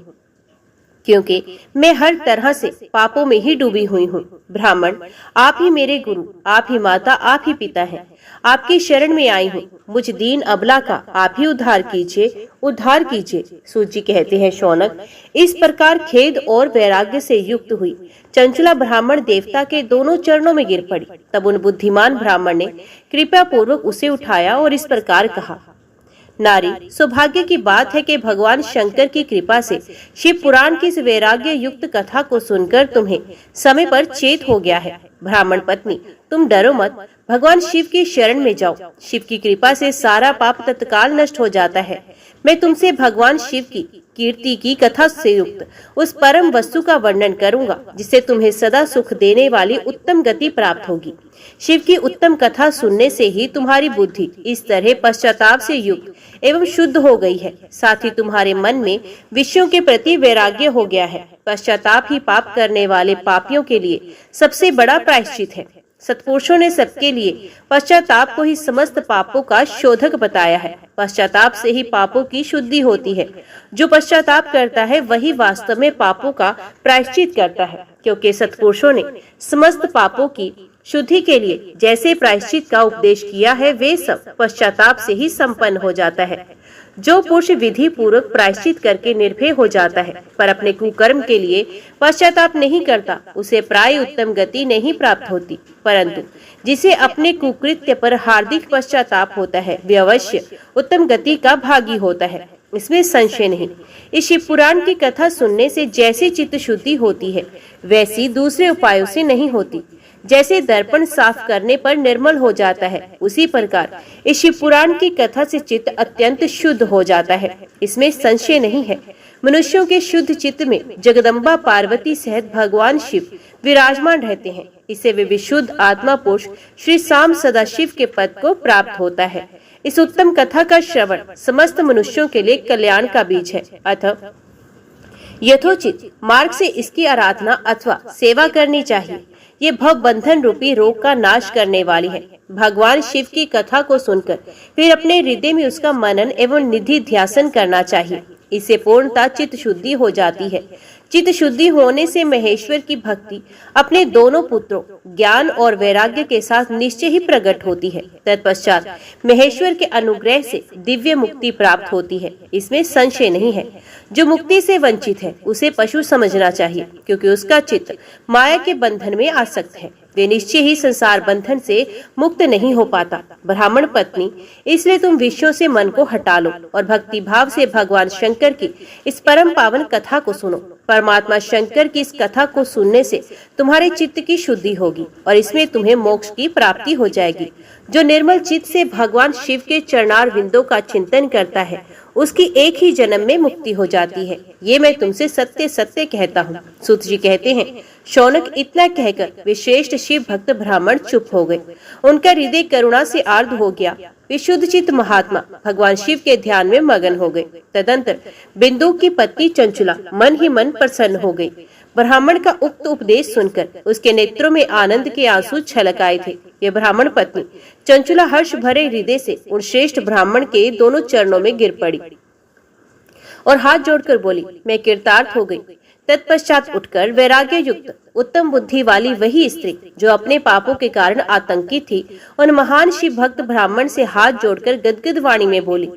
क्योंकि मैं हर तरह से पापों में ही डूबी हुई हूँ। ब्राह्मण, आप ही मेरे गुरु, आप ही माता, आप ही पिता हैं। आपकी शरण में आई हूँ, मुझ दीन अबला का आप ही उद्धार कीजिए, उद्धार कीजिए। सूत जी कहते हैं, शौनक, इस प्रकार खेद और वैराग्य से युक्त हुई चंचला ब्राह्मण देवता के दोनों चरणों में गिर पड़ी। तब उन बुद्धिमान ब्राह्मण ने कृपा पूर्वक उसे उठाया और इस प्रकार कहा, नारी, सौभाग्य की बात है कि भगवान शंकर की कृपा से शिव पुराण की इस वैराग्य युक्त कथा को सुनकर तुम्हें समय पर चेत हो गया है। ब्राह्मण पत्नी, तुम डरो मत, भगवान शिव की शरण में जाओ। शिव की कृपा से सारा पाप तत्काल नष्ट हो जाता है। मैं तुमसे भगवान शिव की कीर्ति की कथा से युक्त उस परम वस्तु का वर्णन करूंगा जिससे तुम्हें सदा सुख देने वाली उत्तम गति प्राप्त होगी। शिव की उत्तम कथा सुनने से ही तुम्हारी बुद्धि इस तरह पश्चाताप से युक्त एवं शुद्ध हो गई है। साथ ही तुम्हारे मन में विषयों के प्रति वैराग्य हो गया है। पश्चाताप ही पाप करने वाले पापियों के लिए सबसे बड़ा प्रायश्चित है। सत्पुरुषों ने सबके लिए पश्चाताप को ही समस्त पापों का शोधक बताया है। पश्चाताप से ही पापों की शुद्धि होती है। जो पश्चाताप करता है वही वास्तव में पापों का प्रायश्चित करता है, क्योंकि सत्पुरुषों ने समस्त पापों की शुद्धि के लिए जैसे प्रायश्चित का उपदेश किया है वे सब पश्चाताप से ही संपन्न हो जाता है। जो पुरुष विधि पूर्वक प्रायश्चित करके निर्भय हो जाता है पर अपने कुकर्म के लिए पश्चाताप नहीं करता, उसे प्राय उत्तम गति नहीं प्राप्त होती। परंतु जिसे अपने कुकृत्य पर हार्दिक पश्चाताप होता है वे अवश्य उत्तम गति का भागी होता है, इसमें संशय नहीं। इस शिव पुराण की कथा सुनने से जैसे चित्त शुद्धि होती है वैसी दूसरे उपायों से नहीं होती। जैसे दर्पण साफ करने पर निर्मल हो जाता है उसी प्रकार इस शिव पुराण की कथा से चित्त अत्यंत शुद्ध हो जाता है, इसमें संशय नहीं है। मनुष्यों के शुद्ध चित्त में जगदम्बा पार्वती सहित भगवान शिव विराजमान रहते हैं। इससे वे विशुद्ध आत्मा पुरुष श्री शाम सदाशिव के पद को प्राप्त होता है। इस उत्तम कथा का श्रवण समस्त मनुष्यों के लिए कल्याण का बीज है। अतः यथोचित मार्ग से इसकी आराधना अथवा सेवा करनी चाहिए। ये भव बंधन रूपी रोग का नाश करने वाली है। भगवान शिव की कथा को सुनकर फिर अपने हृदय में उसका मनन एवं निधि ध्यासन करना चाहिए। इससे पूर्णता चित्त शुद्धि हो जाती है। चित्त शुद्धि होने से महेश्वर की भक्ति अपने दोनों पुत्रों ज्ञान और वैराग्य के साथ निश्चय ही प्रकट होती है। तत्पश्चात महेश्वर के अनुग्रह से दिव्य मुक्ति प्राप्त होती है, इसमें संशय नहीं है। जो मुक्ति से वंचित है उसे पशु समझना चाहिए, क्योंकि उसका चित्त माया के बंधन में आसक्त है। वे निश्चय ही संसार बंधन से मुक्त नहीं हो पाता। ब्राह्मण पत्नी, इसलिए तुम विषयों से मन को हटा लो और भक्ति भाव से भगवान शंकर की इस परम पावन कथा को सुनो। परमात्मा शंकर की इस कथा को सुनने से तुम्हारे चित्त की शुद्धि होगी और इसमें तुम्हें मोक्ष की प्राप्ति हो जाएगी। जो निर्मल चित्त से भगवान शिव के चरणार बिंदों का चिंतन करता है उसकी एक ही जन्म में मुक्ति हो जाती है। ये मैं तुमसे सत्य सत्य कहता हूँ। सूत जी कहते हैं, शौनक, इतना कहकर वे श्रेष्ठ शिव भक्त ब्राह्मण चुप हो गए। उनका हृदय करुणा से आर्द्र हो गया। वे शुद्ध चित्त महात्मा भगवान शिव के ध्यान में मगन हो गए। तदंतर बिंदु की पत्नी चंचुला मन ही मन प्रसन्न हो गई। ब्राह्मण का उक्त उपदेश सुनकर उसके नेत्रों में आनंद के आंसू छलक आए थे। ये ब्राह्मण पत्नी चंचुला हर्ष भरे हृदय से उन श्रेष्ठ ब्राह्मण के दोनों चरणों में गिर पड़ी और हाथ जोड़कर बोली, मैं कृतार्थ हो गई। तत्पश्चात उठकर वैराग्य युक्त उत्तम बुद्धि वाली वही स्त्री जो अपने पापों के कारण आतंकित थी उन महान शिव भक्त ब्राह्मण से हाथ जोड़कर गदगद वाणी में बोली।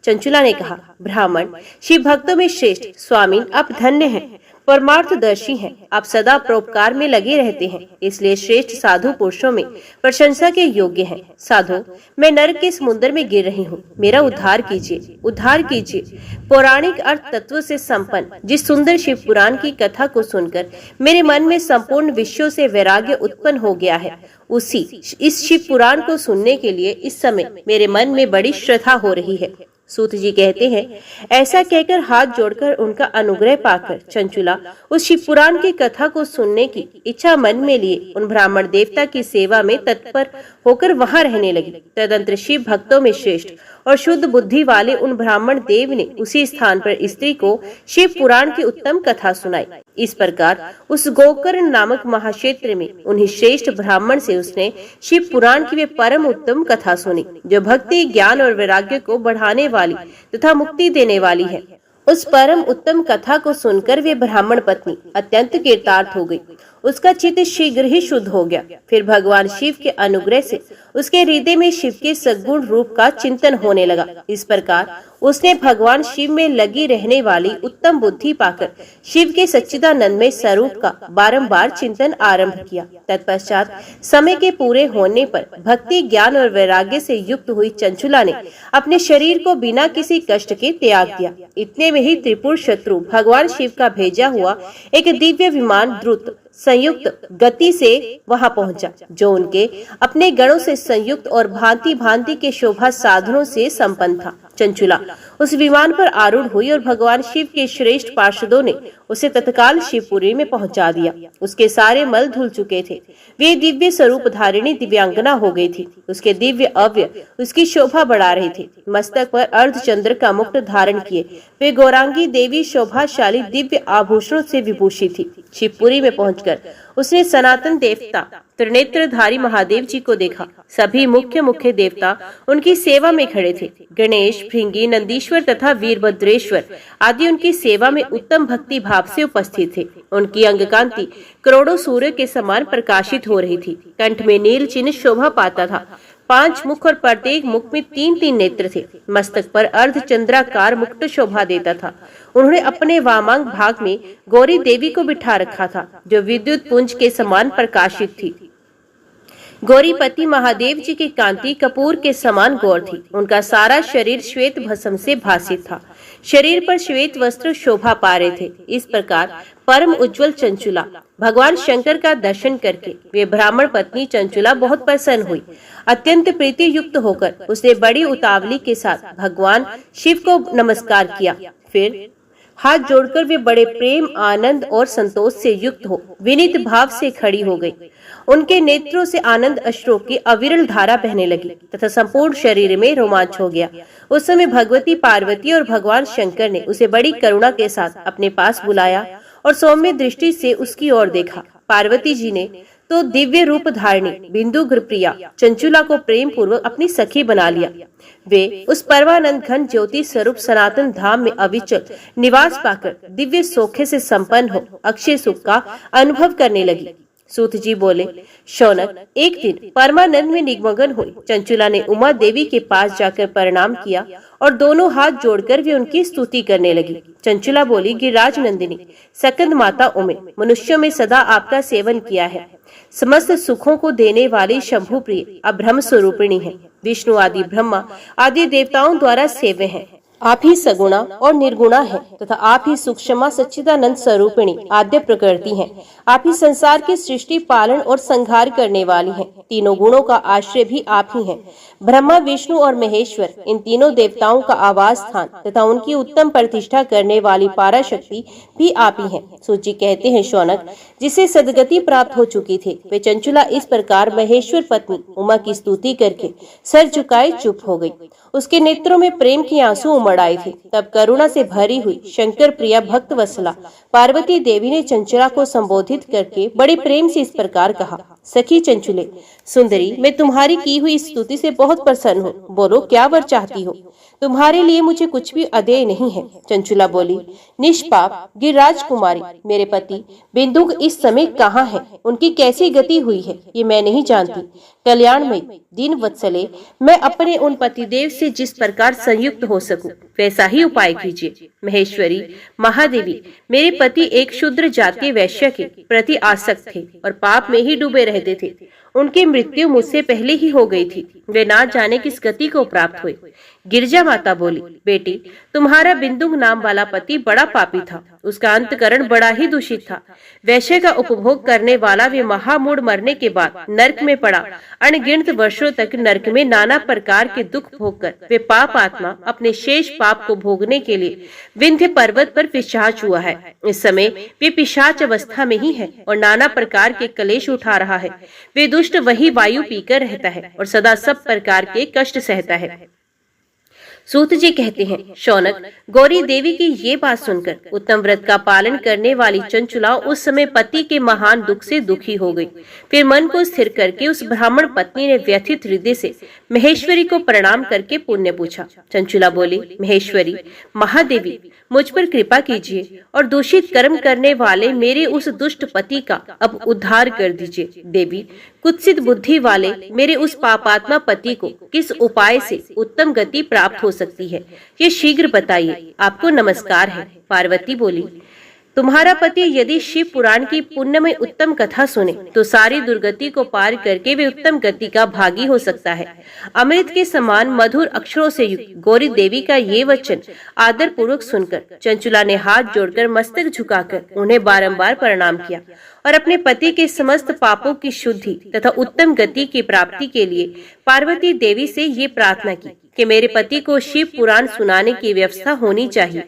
चंचुला ने कहा, ब्राह्मण, शिव भक्तों में श्रेष्ठ स्वामी आप धन्य हैं, परमार्थदर्शी हैं, आप सदा परोपकार में लगे रहते हैं, इसलिए श्रेष्ठ साधु पुरुषों में प्रशंसा के योग्य हैं। साधु, मैं नरक के समुद्र में गिर रही हूँ, मेरा उद्धार कीजिए, उद्धार कीजिए। पौराणिक अर्थ तत्व से संपन्न जिस सुंदर शिव पुराण की कथा को सुनकर मेरे मन में संपूर्ण विषयों से वैराग्य उत्पन्न हो गया है, उसी इस शिव पुराण को सुनने के लिए इस समय मेरे मन में बड़ी श्रद्धा हो रही है। सूत जी कहते हैं, ऐसा कहकर हाथ जोड़कर उनका अनुग्रह पाकर चंचुला उस शिव पुराण की कथा को सुनने की इच्छा मन में लिए उन ब्राह्मण देवता की सेवा में तत्पर होकर वहां रहने लगी। तदंतर शिव भक्तों में श्रेष्ठ और शुद्ध बुद्धि वाले उन ब्राह्मण देव ने उसी स्थान पर स्त्री को शिव पुराण की उत्तम कथा सुनाई। इस प्रकार उस गोकर्ण नामक महाक्षेत्र में उन्हीं श्रेष्ठ ब्राह्मण से उसने शिव पुराण की वे परम उत्तम कथा सुनी, जो भक्ति, ज्ञान और वैराग्य को बढ़ाने वाली तथा मुक्ति देने वाली है। उस परम उत्तम कथा को सुनकर वे ब्राह्मण पत्नी अत्यंत कृतार्थ हो गई। उसका चित्त शीघ्र ही शुद्ध हो गया। फिर भगवान शिव के अनुग्रह से उसके हृदय में शिव के सद्गुण रूप का चिंतन होने लगा। इस प्रकार उसने भगवान शिव में लगी रहने वाली उत्तम बुद्धि पाकर शिव के सच्चिदानंदमय स्वरूप का बारंबार चिंतन आरंभ किया। तत्पश्चात समय के पूरे होने पर भक्ति, ज्ञान और वैराग्य से युक्त हुई चंचुला ने अपने शरीर को बिना किसी कष्ट के त्याग दिया। इतने में ही त्रिपुर शत्रु भगवान शिव का भेजा हुआ एक दिव्य विमान द्रुत संयुक्त गति से वहां पहुंचा, जो उनके अपने गणों से संयुक्त और भांति भांति के शोभा साधनों से संपन्न था। चंचुला उस विमान पर आरूढ़ हुई और भगवान शिव के श्रेष्ठ पार्षदों ने उसे तत्काल शिवपुरी में पहुंचा दिया। उसके सारे मल धुल चुके थे। वे दिव्य स्वरूप धारिणी दिव्यांगना हो गई थी। उसके दिव्य अवयव उसकी शोभा बढ़ा रहे थे। मस्तक पर अर्धचंद्र का मुकुट धारण किए वे गौरांगी देवी शोभाशाली दिव्य आभूषणों से विभूषित थी। शिवपुरी में पहुंचकर उसने सनातन देवता त्रिनेत्रधारी महादेव जी को देखा। सभी मुख्य देवता उनकी सेवा में खड़े थे। गणेश, भृंगी, नंदीश्वर तथा वीरभद्रेश्वर आदि उनकी सेवा में उत्तम भक्ति भाव से उपस्थित थे। उनकी अंगकांति करोड़ों सूर्य के समान प्रकाशित हो रही थी। कंठ में नील चिन्ह शोभा पाता था। 5 मुख और प्रत्येक मुख में 3-3 नेत्र थे। मस्तक पर अर्धचंद्राकार मुकुट शोभा देता था। उन्होंने अपने वामांग भाग में गौरी देवी को बिठा रखा था, जो विद्युत पुंज के समान प्रकाशित थी। गौरीपति महादेव जी की कांति कपूर के समान गौर थी। उनका सारा शरीर श्वेत भस्म से भासित था। शरीर पर श्वेत वस्त्र शोभा पा रहे थे। इस प्रकार परम उज्जवल चंचुला भगवान शंकर का दर्शन करके वे ब्राह्मण पत्नी चंचुला बहुत प्रसन्न हुई। अत्यंत प्रीति युक्त होकर उसने बड़ी उतावली के साथ भगवान शिव को नमस्कार किया। फिर हाथ जोड़कर वे बड़े प्रेम, आनंद और संतोष से युक्त हो विनीत भाव से खड़ी हो गई। उनके नेत्रों से आनंद अश्रुओं की अविरल धारा बहने लगी तथा संपूर्ण शरीर में रोमांच हो गया। उस समय भगवती पार्वती और भगवान शंकर ने उसे बड़ी करुणा के साथ अपने पास बुलाया और सौम्य दृष्टि से उसकी ओर देखा। पार्वती जी ने तो दिव्य रूप धारणी बिंदु प्रिया चंचुला को प्रेम पूर्वक अपनी सखी बना लिया। वे उस परमानंद घन ज्योति स्वरूप सनातन धाम में अविचल निवास पाकर दिव्य सौख्य से संपन्न हो अक्षय सुख का अनुभव करने लगी। सूत जी बोले, शौनक, एक दिन परमानंद में निमग्न हुई चंचुला ने उमा देवी के पास जाकर प्रणाम किया और दोनों हाथ जोड़कर वे उनकी स्तुति करने लगी। चंचुला बोली, गिरिराज नंदिनी, सकंद माता उमे, मनुष्यों में सदा आपका सेवन किया है। समस्त सुखों को देने वाली शंभु प्रिय अब्रह्म स्वरूपिणी है। विष्णु आदि ब्रह्मा आदि देवताओं द्वारा सेव्य है। आप ही सगुणा और निर्गुणा है तथा आप ही सूक्ष्मा सच्चिदानंद स्वरूपिणी आद्य प्रकृति हैं। आप ही संसार की सृष्टि, पालन और संहार करने वाली हैं। तीनों गुणों का आश्रय भी आप ही हैं। ब्रह्मा, विष्णु और महेश्वर इन तीनों देवताओं का आवास स्थान तथा उनकी उत्तम प्रतिष्ठा करने वाली पाराशक्ति भी आप ही हैं। सूची कहते हैं, शौनक, जिसे सदगति प्राप्त हो चुकी थी वे चंचुला इस प्रकार महेश्वर पत्नी उमा की स्तुति करके सर झुकाए चुप हो गई। उसके नेत्रों में प्रेम की आंसू उमड़ आए थे। तब करुणा से भरी हुई शंकर प्रिया भक्त वत्सला पार्वती देवी ने चंचुला को संबोधित करके बड़े प्रेम से इस प्रकार कहा, सखी चंचुले सुंदरी, मैं तुम्हारी की हुई स्तुति से बहुत प्रसन्न हूँ। बोलो, क्या वर चाहती हो? तुम्हारे लिए मुझे कुछ भी अदेय नहीं है। चंचुला बोली, निष्पाप गिरिराज कुमारी, मेरे पति बिंदुक इस समय कहाँ है? उनकी कैसी गति हुई है ये मैं नहीं जानती। कल्याणमय दीन वत्सले, मैं अपने उन पतिदेव से जिस प्रकार संयुक्त हो सकूं वैसा ही उपाय कीजिए। महेश्वरी, महादेवी, मेरे पति एक शूद्र जातीय वैश्य के प्रति आसक्त थे और पाप में ही डूबे रहते थे। उनकी मृत्यु मुझसे पहले ही हो गई थी। वे ना जाने किस गति को प्राप्त हुए। गिरजा माता बोली, बेटी, तुम्हारा बिंदुक नाम वाला पति बड़ा पापी था। उसका अंतकरण बड़ा ही दूषित था। वैश्य का उपभोग करने वाला वे महामूढ़ मरने के बाद नरक में पड़ा। अनगिनत वर्षों तक नरक में नाना प्रकार के दुख भोगकर वे पाप आत्मा अपने शेष पाप को भोगने के लिए विंध्य पर्वत पर पिशाच हुआ है। इस समय वे पिशाच अवस्था में ही है और नाना प्रकार के कलेश उठा रहा है। वे दुष्ट वही वायु पीकर रहता है और सदा सब प्रकार के कष्ट सहता है। सूत जी कहते हैं, शौनक, गौरी देवी की ये बात सुनकर उत्तम व्रत का पालन करने वाली चंचुला उस समय पति के महान दुख से दुखी हो गई। फिर मन को स्थिर करके उस ब्राह्मण पत्नी ने व्यथित हृदय से महेश्वरी को प्रणाम करके पुण्य पूछा। चंचुला बोली, महेश्वरी, महादेवी, मुझ पर कृपा कीजिए और दूषित कर्म करने वाले मेरे उस दुष्ट पति का अब उद्धार कर दीजिए। देवी, कुत्सित बुद्धि वाले मेरे उस पापात्मा पति को किस उपाय से उत्तम गति प्राप्त हो सकती है, ये शीघ्र बताइए। आपको नमस्कार है। पार्वती बोली, तुम्हारा पति यदि शिव पुराण की पुण्यमय उत्तम कथा सुने तो सारी दुर्गति को पार करके वे उत्तम गति का भागी हो सकता है। अमृत के समान मधुर अक्षरों से युक्त गौरी देवी का ये वचन आदर पूर्वक सुनकर चंचुला ने हाथ जोड़कर मस्तक झुकाकर उन्हें बारंबार प्रणाम किया और अपने पति के समस्त पापों की शुद्धि तथा उत्तम गति की प्राप्ति के लिए पार्वती देवी से ये प्रार्थना की कि मेरे पति को शिव पुराण सुनाने की व्यवस्था होनी चाहिए।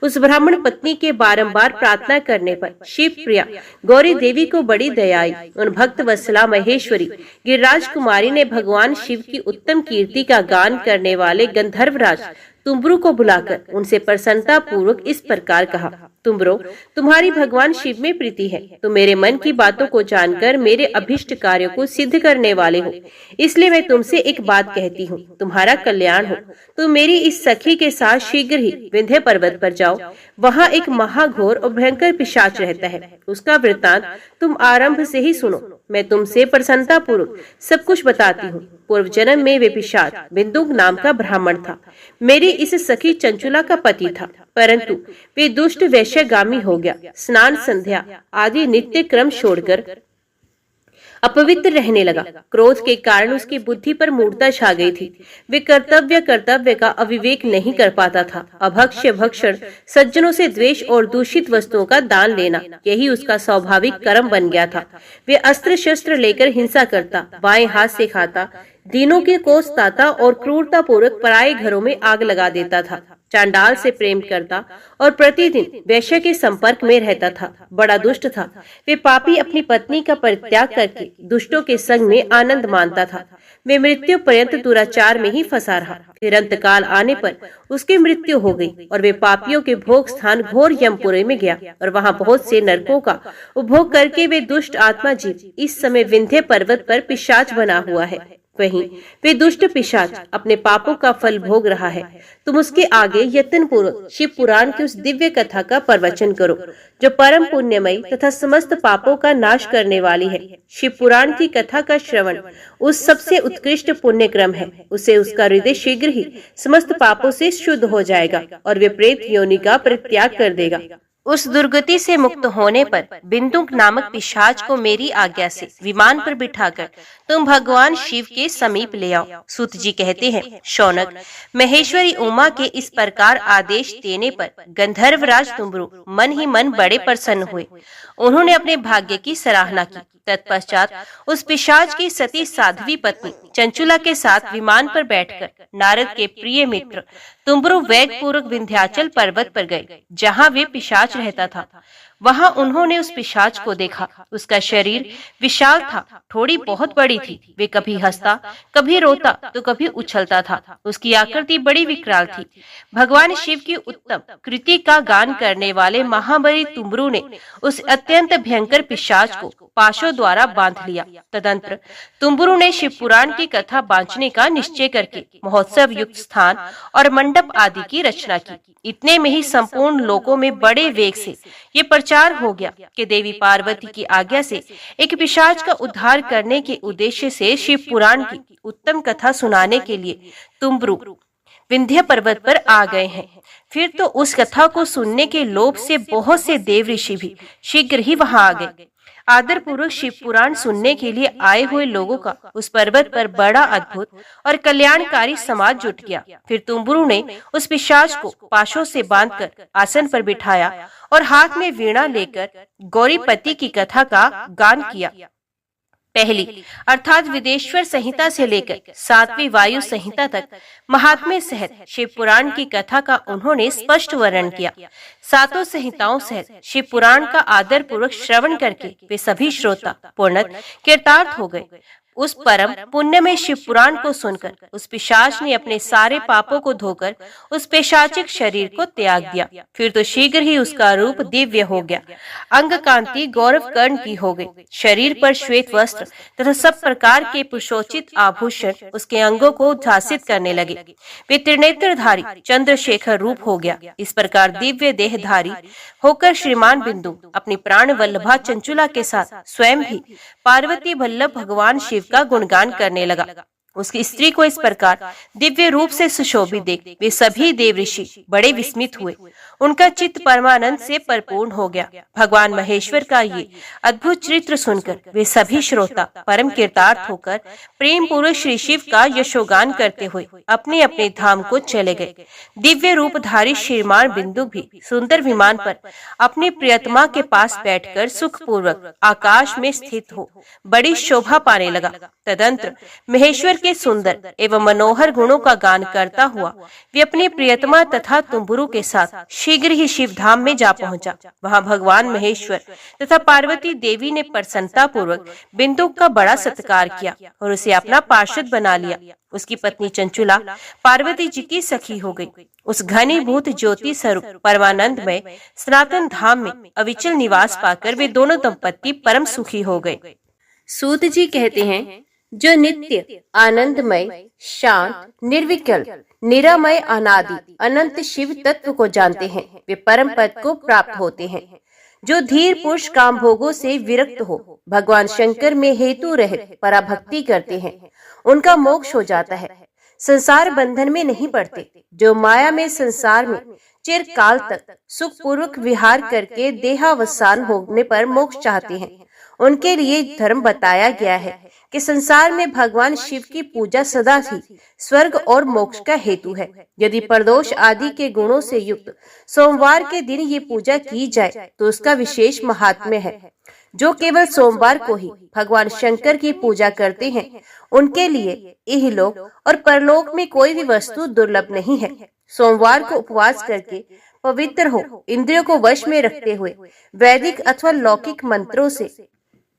उस ब्राह्मण पत्नी के बारंबार प्रार्थना करने पर शिव प्रिया गौरी देवी को बड़ी दया आई। उन भक्त वत्सला महेश्वरी गिरिराज कुमारी ने भगवान शिव की उत्तम कीर्ति का गान करने वाले गंधर्वराज तुम्बरू को बुलाकर उनसे प्रसन्नता पूर्वक इस प्रकार कहा, तुम्बरो, तुम्हारी भगवान शिव में प्रीति है। तुम मेरे मन की बातों को जानकर मेरे अभिष्ट कार्यों को सिद्ध करने वाले हो, इसलिए मैं तुमसे एक बात कहती हूँ, तुम्हारा कल्याण हो। तुम मेरी इस सखी के साथ शीघ्र ही विंध्य पर्वत पर जाओ। वहाँ एक महाघोर और भयंकर पिशाच रहता है। उसका वृत्तांत तुम आरंभ से ही सुनो। मैं तुमसे प्रसन्नता पूर्वक सब कुछ बताती हूँ। पूर्व जन्म में वे पिशाच बिंदुक नाम का ब्राह्मण था। मेरी इस सखी चंचुला का पति था, परंतु वे दुष्ट वैश्यगामी हो गया। स्नान, संध्या आदि नित्य क्रम छोड़कर अपवित्र रहने लगा। क्रोध के कारण उसकी बुद्धि पर मूर्छा छा गई थी। वे कर्तव्य का अविवेक नहीं कर पाता था। अभक्ष्य भक्षण, सज्जनों से द्वेष और दूषित वस्तुओं का दान लेना, यही उसका स्वाभाविक कर्म बन गया था। वे अस्त्र शस्त्र लेकर हिंसा करता, बाएं हाथ से खाता, दीनों के कोसताता और क्रूरता पूर्वक पराये घरों में आग लगा देता था। चांडाल से प्रेम करता और प्रतिदिन वैश्य के संपर्क में रहता था। बड़ा दुष्ट था। वे पापी अपनी पत्नी का परित्याग करके दुष्टों के संग में आनंद मानता था। वे मृत्यु पर्यंत दुराचार में ही फंसा रहा। फिर अंतकाल आने पर उसकी मृत्यु हो गई और वे पापियों के भोग स्थान घोर यमपुरी में गया और वहाँ बहुत से नरकों का उपभोग करके वे दुष्ट आत्मा जीव इस समय विंध्य पर्वत पर पिशाच बना हुआ है। वहीं वे दुष्ट पिशाच अपने पापों का फल भोग रहा है। तुम उसके आगे यत्न पूर्वक शिव पुराण की उस दिव्य कथा का प्रवचन करो, जो परम पुण्यमयी तथा समस्त पापों का नाश करने वाली है। शिव पुराण की कथा का श्रवण उस सबसे उत्कृष्ट पुण्य क्रम है। उसे उसका हृदय शीघ्र ही समस्त पापों से शुद्ध हो जाएगा और वे प्रेत योनि का परित्याग कर देगा। उस दुर्गति से मुक्त होने पर बिंदुक नामक पिशाच को मेरी आज्ञा से विमान पर बिठाकर तुम भगवान शिव के समीप ले आओ। सूत जी कहते हैं, शौनक, महेश्वरी उमा के इस प्रकार आदेश देने पर गंधर्वराज तुम्बरू मन ही मन बड़े प्रसन्न हुए। उन्होंने अपने भाग्य की सराहना की। तत्पश्चात उस पिशाच की सती साध्वी पत्नी चंचुला के साथ विमान पर बैठकर नारद के प्रिय मित्र तुम्बरू वेग पूर्वक विंध्याचल पर्वत पर गए, जहाँ वे पिशाच रहता था। वहां उन्होंने उस पिशाच को देखा। उसका शरीर विशाल था, ठोड़ी बहुत बड़ी थी। वे कभी हंसता, कभी रोता तो कभी उछलता था। उसकी आकृति बड़ी विकराल थी। भगवान शिव की उत्तम कृति का गान करने वाले महाबली तुम्बरू ने उस अत्यंत भयंकर पिशाच को पाशों द्वारा बांध लिया। तदंतर तुम्बरू ने शिव पुराण की कथा बांचने का निश्चय करके महोत्सव युक्त स्थान और मंडप आदि की रचना की। इतने में ही संपूर्ण लोकों में बड़े वेग से ये प्रचार हो गया कि देवी पार्वती की आज्ञा से एक पिशाच का उद्धार करने के उद्देश्य से शिव पुराण की उत्तम कथा सुनाने के लिए तुम्बरू विंध्य पर्वत पर आ गए हैं। फिर तो उस कथा को सुनने के लोभ से बहुत से देव ऋषि भी शीघ्र ही वहां आ गए। आदर पूर्वक शिव पुराण सुनने के लिए आए हुए लोगों का उस पर्वत पर बड़ा अद्भुत और कल्याणकारी समाज जुट गया। फिर तुम्बुरु ने उस पिशाच को पाशों से बांधकर आसन पर बिठाया और हाथ में वीणा लेकर गौरीपति की कथा का गान किया। पहली अर्थात विदेश्वर संहिता से लेकर 7वीं वायु संहिता तक महात्म्य सहित शिव पुराण की कथा का उन्होंने स्पष्ट वर्णन किया। 7 संहिताओं सहित शिव पुराण का आदर पूर्वक श्रवण करके वे सभी श्रोता पूर्णत कृतार्थ हो गए। उस परम पुण्यमय शिव पुराण को सुनकर उस पिशाच ने अपने सारे पापों को धोकर उस पिशाचिक शरीर को त्याग दिया। फिर तो शीघ्र ही उसका रूप दिव्य हो गया, अंग कांति गौरव कर्ण की हो गई। शरीर पर श्वेत वस्त्र तथा सब प्रकार के पुरुषोचित आभूषण उसके अंगों को उद्भासित करने लगे। वे त्रिनेत्रधारी चंद्रशेखर रूप हो गया। इस प्रकार दिव्य देहधारी होकर श्रीमान बिंदु अपनी प्राण वल्लभा चंचुला के साथ स्वयं भी पार्वती वल्लभ भगवान शिव का गुणगान करने लगा। उसकी स्त्री को इस प्रकार दिव्य रूप से सुशोभित देख वे सभी देव ऋषि बड़े विस्मित हुए। उनका चित्त परमानंद से परिपूर्ण हो गया। भगवान महेश्वर का ये अद्भुत चरित्र सुनकर वे सभी श्रोता परम कृतार्थ होकर प्रेम पूर्वक श्री शिव का यशोगान करते हुए अपने अपने धाम को चले गए। दिव्य रूपधारी श्रीमान बिंदु भी सुंदर विमान पर अपनी प्रियतमा के पास बैठकर सुख पूर्वक आकाश में स्थित हो बड़ी शोभा पाने लगा। तदंतर महेश्वर के सुंदर एवं मनोहर गुणों का गान करता हुआ वे अपनी प्रियतमा तथा तुम्बुरु के साथ शीघ्र ही शिव धाम में जा पहुंचा। वहां भगवान महेश्वर तथा पार्वती देवी ने प्रसन्नता पूर्वक बिंदु का बड़ा सत्कार किया और उसे अपना पार्षद बना लिया। उसकी पत्नी चंचुला पार्वती जी की सखी हो गई। उस घनीभूत ज्योति स्वरूप परमानंदमय सनातन धाम में अविचल निवास पाकर वे दोनों दंपत्ति परम सुखी हो गए। सूत जी कहते हैं, जो नित्य आनंदमय शांत निर्विकल निरामय अनादि अनंत शिव तत्व को जानते हैं वे परम पद को प्राप्त होते हैं। जो धीर पुरुष काम भोगों से विरक्त हो भगवान शंकर में हेतु रहित पराभक्ति करते हैं उनका मोक्ष हो जाता है। संसार बंधन में नहीं पड़ते। जो माया में संसार में चिरकाल तक सुख पूर्वक विहार करके देहावसान होने पर मोक्ष चाहते हैं उनके लिए धर्म बताया गया है कि संसार में भगवान शिव की पूजा सदा ही स्वर्ग और मोक्ष का हेतु है। यदि प्रदोष आदि के गुणों से युक्त सोमवार के दिन ये पूजा की जाए तो उसका विशेष महात्म्य है। जो केवल सोमवार को ही भगवान शंकर की पूजा करते हैं उनके लिए इहलोक और परलोक में कोई भी वस्तु दुर्लभ नहीं है। सोमवार को उपवास करके पवित्र हो इंद्रियों को वश में रखते हुए वैदिक अथवा लौकिक मंत्रों से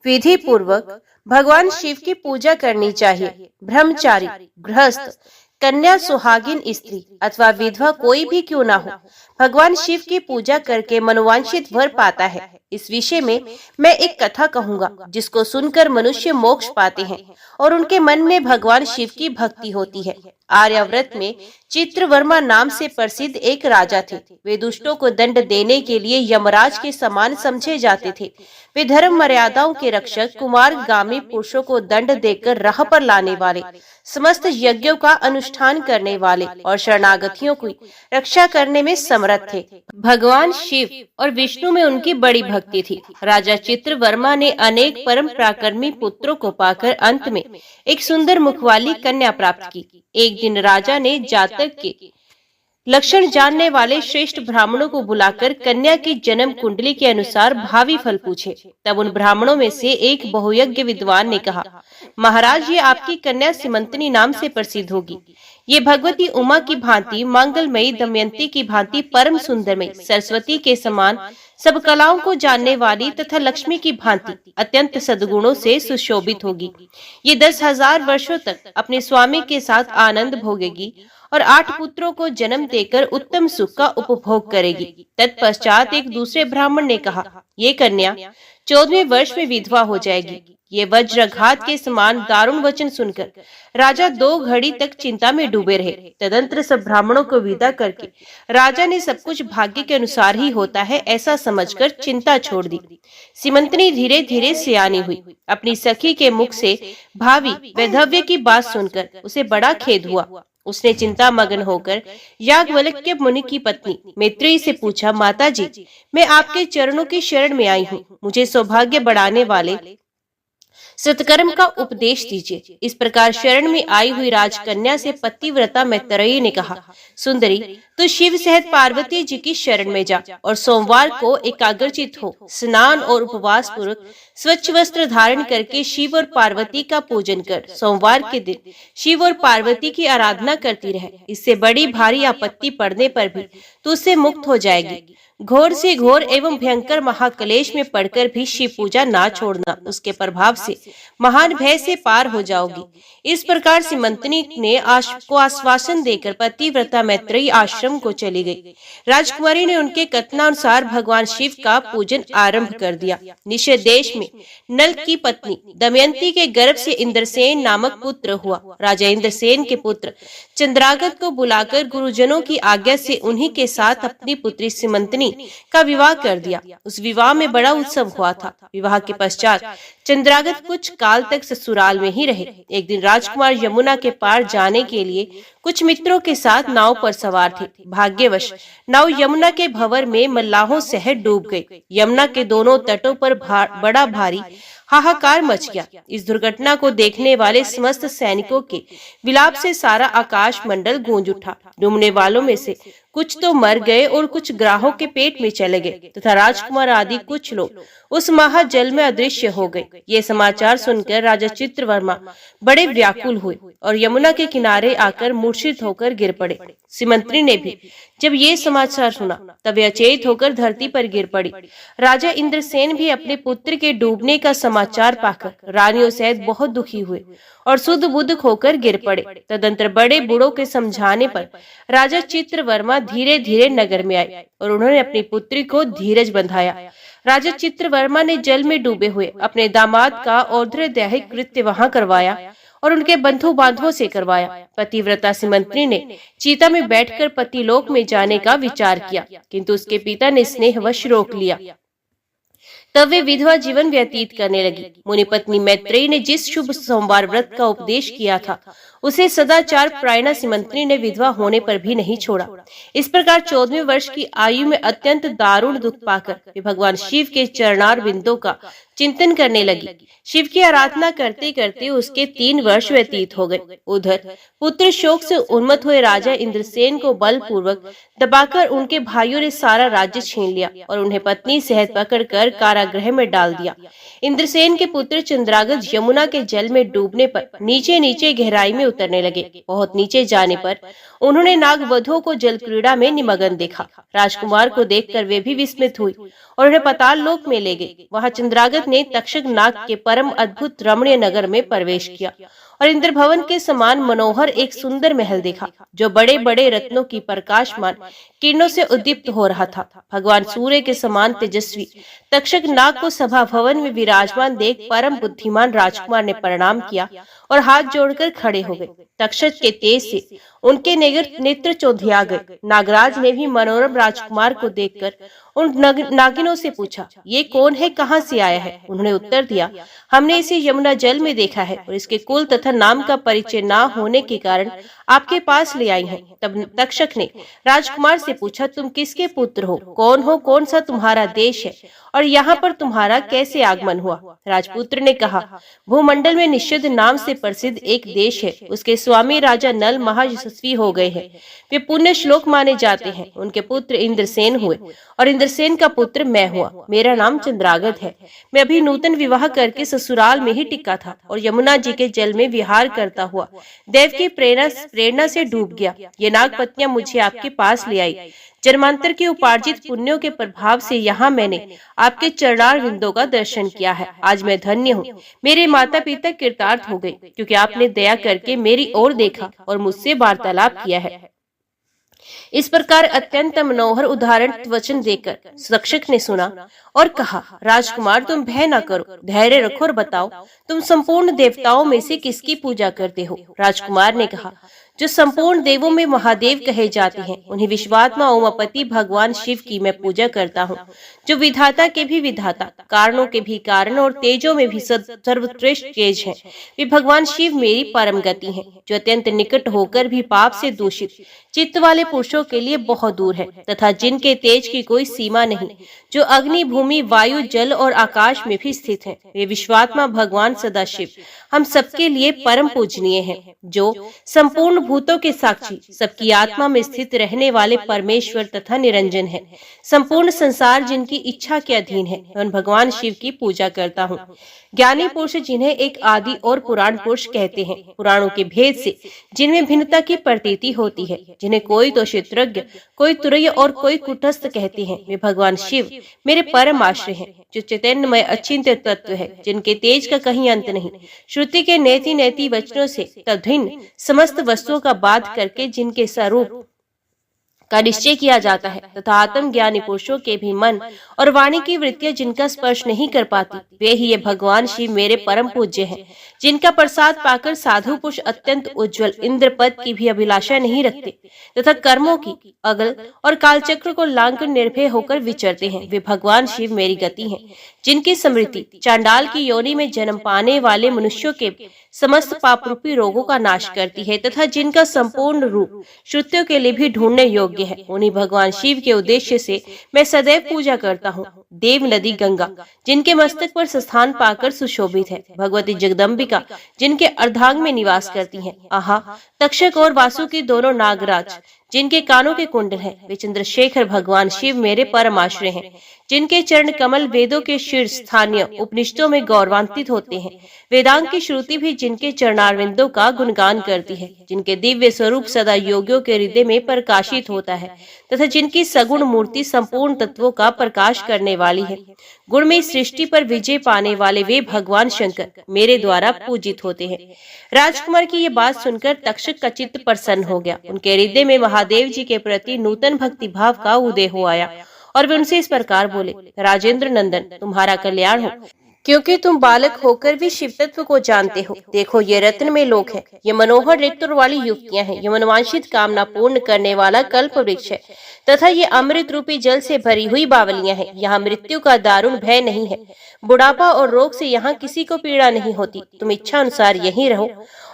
विधि पूर्वक भगवान शिव की पूजा करनी चाहिए। ब्रह्मचारी गृहस्थ कन्या सुहागिन स्त्री अथवा विधवा कोई भी क्यों ना हो भगवान शिव की पूजा करके मनोवांछित वर पाता है। इस विषय में मैं एक कथा कहूँगा जिसको सुनकर मनुष्य मोक्ष पाते हैं और उनके मन में भगवान शिव की भक्ति होती है। आर्यावर्त में चित्रवर्मा नाम से प्रसिद्ध एक राजा थे। वे दुष्टों को दंड देने के लिए यमराज के समान समझे जाते थे। वे धर्म मर्यादाओं के रक्षक कुमारगामी पुरुषों को दंड देकर राह पर लाने वाले समस्त यज्ञों का अनुष्ठान करने वाले और शरणागतियों की रक्षा करने में समर्थ थे। भगवान शिव और विष्णु में उनकी बड़ी भक्ति थी। राजा चित्रवर्मा ने अनेक परम पराक्रमी पुत्रों को पाकर अंत में एक सुंदर मुखवाली कन्या प्राप्त की। एक दिन राजा ने जातक के लक्षण जानने वाले श्रेष्ठ ब्राह्मणों को बुलाकर कन्या की जन्म कुंडली के अनुसार भावी फल पूछे। तब उन ब्राह्मणों में से एक बहुयज्ञ विद्वान ने कहा, महाराज ये आपकी कन्या सीमंतनी नाम से प्रसिद्ध होगी। ये भगवती उमा की भांति मंगलमयी दमयंती की भांति परम सुंदरमयी सरस्वती के समान सब कलाओं को जानने वाली तथा लक्ष्मी की भांति अत्यंत सद्गुणों से सुशोभित होगी। ये 10,000 वर्षों तक अपने स्वामी के साथ आनंद भोगेगी और 8 पुत्रों को जन्म देकर उत्तम सुख का उपभोग करेगी। तत्पश्चात एक दूसरे ब्राह्मण ने कहा, ये कन्या 14वें वर्ष में विधवा हो जाएगी। ये वज्रघात के समान दारुण वचन सुनकर राजा 2 घड़ी तक चिंता में डूबे रहे। तदंतर सब ब्राह्मणों को विदा करके राजा ने सब कुछ भाग्य के अनुसार ही होता है ऐसा समझकर चिंता छोड़ दी। सीमंतनी धीरे धीरे सियानी हुई। अपनी सखी के मुख से भावी वैधव्य की बात सुनकर उसे बड़ा खेद हुआ। उसने चिंता मगन होकर याज्ञवल्क्य मुनि की पत्नी मैत्रेयी से पूछा, माता जी, मैं आपके चरणों की शरण में आई हूँ, मुझे सौभाग्य बढ़ाने वाले सत्कर्म का उपदेश दीजिए। इस प्रकार शरण में आई हुई राजकन्या से पतिव्रता मैत्रेयी ने कहा, सुंदरी, तो शिव सहित पार्वती जी की शरण में जा और सोमवार को एकाग्रचित हो स्नान और उपवास पूर्वक स्वच्छ वस्त्र धारण करके शिव और पार्वती का पूजन कर सोमवार के दिन शिव और पार्वती की आराधना करती रहे। इससे बड़ी भारी आपत्ति पड़ने पर भी तू उससे मुक्त हो जाएगी। घोर से घोर एवं भयंकर महाक्लेश में पड़कर भी शिव पूजा ना छोड़ना, उसके प्रभाव से महान भय से पार हो जाओगी। इस प्रकार सीमंतनी ने आश्वासन देकर पतिव्रता मैत्रेयी आश्रम को चली गई। राजकुमारी ने उनके कथनानुसार भगवान शिव का पूजन आरंभ कर दिया। निषेध देश में नल की पत्नी दमयंती के गर्भ से इंद्रसेन नामक पुत्र हुआ। राजा इंद्रसेन के पुत्र चंद्रागत को बुलाकर गुरुजनों की आज्ञा से उन्हीं के साथ अपनी पुत्री सीमंतनी का विवाह कर दिया। उस विवाह में बड़ा उत्सव हुआ था। विवाह के पश्चात चंद्रागत कुछ काल तक ससुराल में ही रहे। एक दिन राजकुमार यमुना के पार जाने के लिए कुछ मित्रों के साथ नाव पर सवार थे। भाग्यवश नाव यमुना के भंवर में मल्लाहों सहित डूब गई। यमुना के दोनों तटों पर बड़ा भारी हाहाकार मच गया। इस दुर्घटना को देखने वाले समस्त सैनिकों के विलाप से सारा आकाश मंडल गूंज उठा। डूबने वालों में से कुछ तो मर गए और कुछ ग्राहों के पेट में चले गए तथा राजकुमार आदि कुछ लोग उस महाजल में अदृश्य हो गए। ये समाचार सुनकर राजा चित्रवर्मा बड़े व्याकुल हुए और यमुना के किनारे आकर मूर्छित होकर गिर पड़े। सीमंतनी ने भी जब ये समाचार सुना तब वे अचेत होकर धरती पर गिर पड़ी। राजा इंद्रसेन भी अपने पुत्र के डूबने का समाचार पाकर रानियों सहित बहुत दुखी हुए और शुद्ध बुद्ध होकर गिर पड़े। तदंतर बड़े बूढ़ों के समझाने पर राजा चित्रवर्मा धीरे धीरे नगर में आए और उन्होंने अपनी पुत्री को धीरज बंधाया। राजा चित्रवर्मा ने जल में डूबे हुए अपने दामाद का और्ध्वदैहिक कृत्य वहां करवाया और उनके बंधु बांधवों से करवाया। पतिव्रता सीमंतनी ने चीता में बैठकर पतिलोक में जाने का विचार किया, किंतु उसके पिता ने स्नेहवश रोक लिया। तब वे विधवा जीवन व्यतीत करने लगी। मुनि पत्नी मैत्रेयी ने जिस शुभ सोमवार व्रत का उपदेश किया था उसे सदाचार परायणा सीमंतनी ने विधवा होने पर भी नहीं छोड़ा। इस प्रकार 14वें वर्ष की आयु में अत्यंत दारुण दुख पाकर वे भगवान शिव के चरणार बिंदों का चिंतन करने लगी। शिव की आराधना करते करते उसके 3 वर्ष व्यतीत हो गए। उधर पुत्र शोक से उन्मत्त हुए राजा इंद्रसेन को बलपूर्वक दबाकर उनके भाइयों ने सारा राज्य छीन लिया और उन्हें पत्नी सहित पकड़कर कारागृह में डाल दिया। इंद्रसेन के पुत्र चंद्रागत यमुना के जल में डूबने पर नीचे नीचे गहराई में उतरने लगे। बहुत नीचे जाने पर उन्होंने नागवधों को जल क्रीड़ा में निमग्न देखा। राजकुमार को देखकर वे भी विस्मित हुई और उन्हें पाताल लोक में ले गए। वहां चंद्रागत ने तक्षक नाग के परम अद्भुत रमणीय नगर में प्रवेश किया और इंद्र भवन के समान मनोहर एक सुंदर महल देखा जो बड़े बड़े रत्नों की प्रकाशमान किरणों से उद्दीप्त हो रहा था। भगवान सूर्य के समान तेजस्वी तक्षक नाग को सभा भवन में विराजमान देख परम बुद्धिमान राजकुमार ने प्रणाम किया और हाथ जोड़कर खड़े हो गए। तक्षक के तेज से उनके नेत्र चौंधिया गए। नागराज ने भी मनोरम राजकुमार को देखकर उन नागिनों से पूछा, ये कौन है, कहाँ से आया है? उन्होंने उत्तर दिया, हमने इसे यमुना जल में देखा है और इसके कुल तथा नाम का परिचय न होने के कारण आपके पास ले आई हैं। तब तक्षक ने राजकुमार से पूछा, तुम किसके पुत्र हो, कौन सा तुम्हारा देश है और यहाँ पर तुम्हारा कैसे आगमन हुआ? राजपुत्र ने कहा, भूमंडल में निषद नाम से प्रसिद्ध एक देश है, उसके स्वामी राजा नल महायशस्वी हो गए हैं। वे पुण्य श्लोक माने जाते हैं। उनके पुत्र इंद्रसेन हुए और इंद्रसेन का पुत्र मैं हुआ। मेरा नाम चंद्रागत है। मैं अभी नूतन विवाह करके ससुराल में ही टिका था और यमुना जी के जल में विहार करता हुआ देव की प्रेरणा से डूब गया। ये नागपत्नियां मुझे आपके पास ले आई। जन्मांतर के उपार्जित पुण्यों के प्रभाव से यहाँ मैंने आपके चरणार विंदों का दर्शन किया है। आज मैं धन्य हूँ। मेरे माता पिता कृतार्थ हो गए क्योंकि आपने दया करके मेरी ओर देखा और मुझसे वार्तालाप किया है। इस प्रकार अत्यंत मनोहर उदाहरण वचन देकर तक्षक ने सुना और कहा, राजकुमार तुम भय न करो, धैर्य रखो और बताओ तुम संपूर्ण देवताओं में से किसकी पूजा करते हो? राजकुमार ने कहा, जो संपूर्ण देवों में महादेव कहे जाते हैं, उन्हीं विश्वात्मा ओमापति भगवान शिव की मैं पूजा करता हूँ, जो विधाता के भी विधाता, कारणों के भी कारण और तेजों में भी सर्वश्रेष्ठ तेज हैं। वे भगवान शिव मेरी परम गति हैं, जो अत्यंत निकट होकर भी पाप से दूषित चित्त वाले पुरुषों के लिए बहुत दूर है, तथा जिनके तेज की कोई सीमा नहीं, जो अग्नि, भूमि, वायु, जल और आकाश में भी स्थित हैं। वे विश्वात्मा भगवान सदाशिव हम सबके लिए परम पूजनीय हैं, जो संपूर्ण भूतों के साक्षी, सबकी आत्मा में स्थित रहने वाले परमेश्वर तथा निरंजन है। संपूर्ण संसार जिनकी इच्छा के अधीन है, उन भगवान शिव की पूजा करता हूँ। ज्ञानी पुरुष जिन्हें एक आदि और पुराण पुरुष कहते हैं, पुराणों के भेद से जिनमें भिन्नता की प्रतीति होती है, जिन्हें कोई तो क्षेत्रज्ञ, कोई तुरय और कोई कुटस्थ कहते हैं, वे भगवान शिव मेरे परम आश्रय हैं, जो चैतन्यमय अचिंत्य तत्व है, जिनके तेज का कहीं अंत नहीं। श्रुति के नेति नेति वचनों से तद्भिन्न समस्त वस्तुओं का बाध करके जिनके स्वरूप का निश्चय किया जाता है, तथा आत्मज्ञानी पुरुषों के भी मन और वाणी की वृत्तियां जिनका स्पर्श नहीं कर पाती, वे ही ये भगवान शिव मेरे परम पूज्य हैं, जिनका प्रसाद पाकर साधु पुरुष अत्यंत उज्जवल इंद्र पद की भी अभिलाषा नहीं रखते, तथा कर्मों की अगल और कालचक्र को लांघकर निर्भय होकर विचरते हैं। वे भगवान शिव मेरी गति हैं, जिनकी स्मृति चांडाल की योनि में जन्म पाने वाले मनुष्यों के समस्त पाप रूपी रोगों का नाश करती है, तथा जिनका संपूर्ण रूप श्रुतियों के लिए भी ढूंढने योग्य है। उन्हीं भगवान शिव के उद्देश्य से मैं सदैव पूजा करता हूँ। देव नदी गंगा जिनके मस्तक पर स्थान पाकर सुशोभित है, भगवती जगदम्बिका जिनके अर्धांग में निवास करती हैं, आहा तक्षक और वासुकी दोनों नागराज जिनके कानों के कुंडल हैं, वे चंद्रशेखर भगवान शिव मेरे परम आश्रय हैं, जिनके चरण कमल वेदों के शीर्ष स्थानीय उपनिषदों में गौरवान्वित होते हैं। वेदांत की श्रुति भी जिनके चरणारविंदों का गुणगान करती है, जिनके दिव्य स्वरूप सदा योगियों के हृदय में प्रकाशित होता है, तथा जिनकी सगुण मूर्ति संपूर्ण तत्वों का प्रकाश करने वाली है। गुण में सृष्टि पर विजय पाने वाले वे भगवान शंकर मेरे द्वारा पूजित होते हैं। राजकुमार की ये बात सुनकर तक्षक का चित्त प्रसन्न हो गया। उनके हृदय में महादेव जी के प्रति नूतन भक्ति भाव का उदय हो आया और वे उनसे इस प्रकार बोले, राजेंद्र नंदन, तुम्हारा कल्याण हो, क्योंकि तुम बालक होकर भी शिव तत्व को जानते हो। देखो ये रत्न में लोक है, ये मनोहर नेत्र वाली युक्तियां हैं, ये मनवांछित कामना पूर्ण करने वाला कल्प वृक्ष है, तथा ये अमृत रूपी जल से भरी हुई बावलियां हैं। यहाँ मृत्यु का दारुण भय नहीं है, बुढ़ापा और रोग से यहाँ किसी को पीड़ा नहीं होती। तुम इच्छा अनुसार यहीं रहो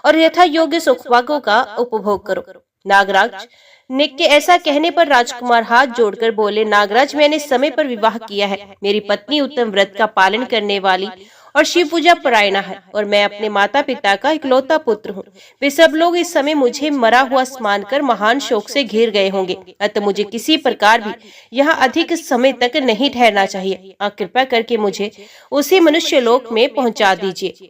और यथा योग्य सुखभागों का उपभोग करो। नागराज ने के ऐसा कहने पर राजकुमार हाथ जोड़कर बोले, नागराज मैंने समय पर विवाह किया है, मेरी पत्नी उत्तम व्रत का पालन करने वाली और शिव पूजा परायणा है, और मैं अपने माता पिता का इकलौता पुत्र हूँ। वे सब लोग इस समय मुझे मरा हुआ मानकर महान शोक से घिर गए होंगे, अतः मुझे किसी प्रकार भी यहाँ अधिक समय तक नहीं ठहरना चाहिए। आप कृपा करके मुझे उसी मनुष्य लोक में पहुँचा दीजिए।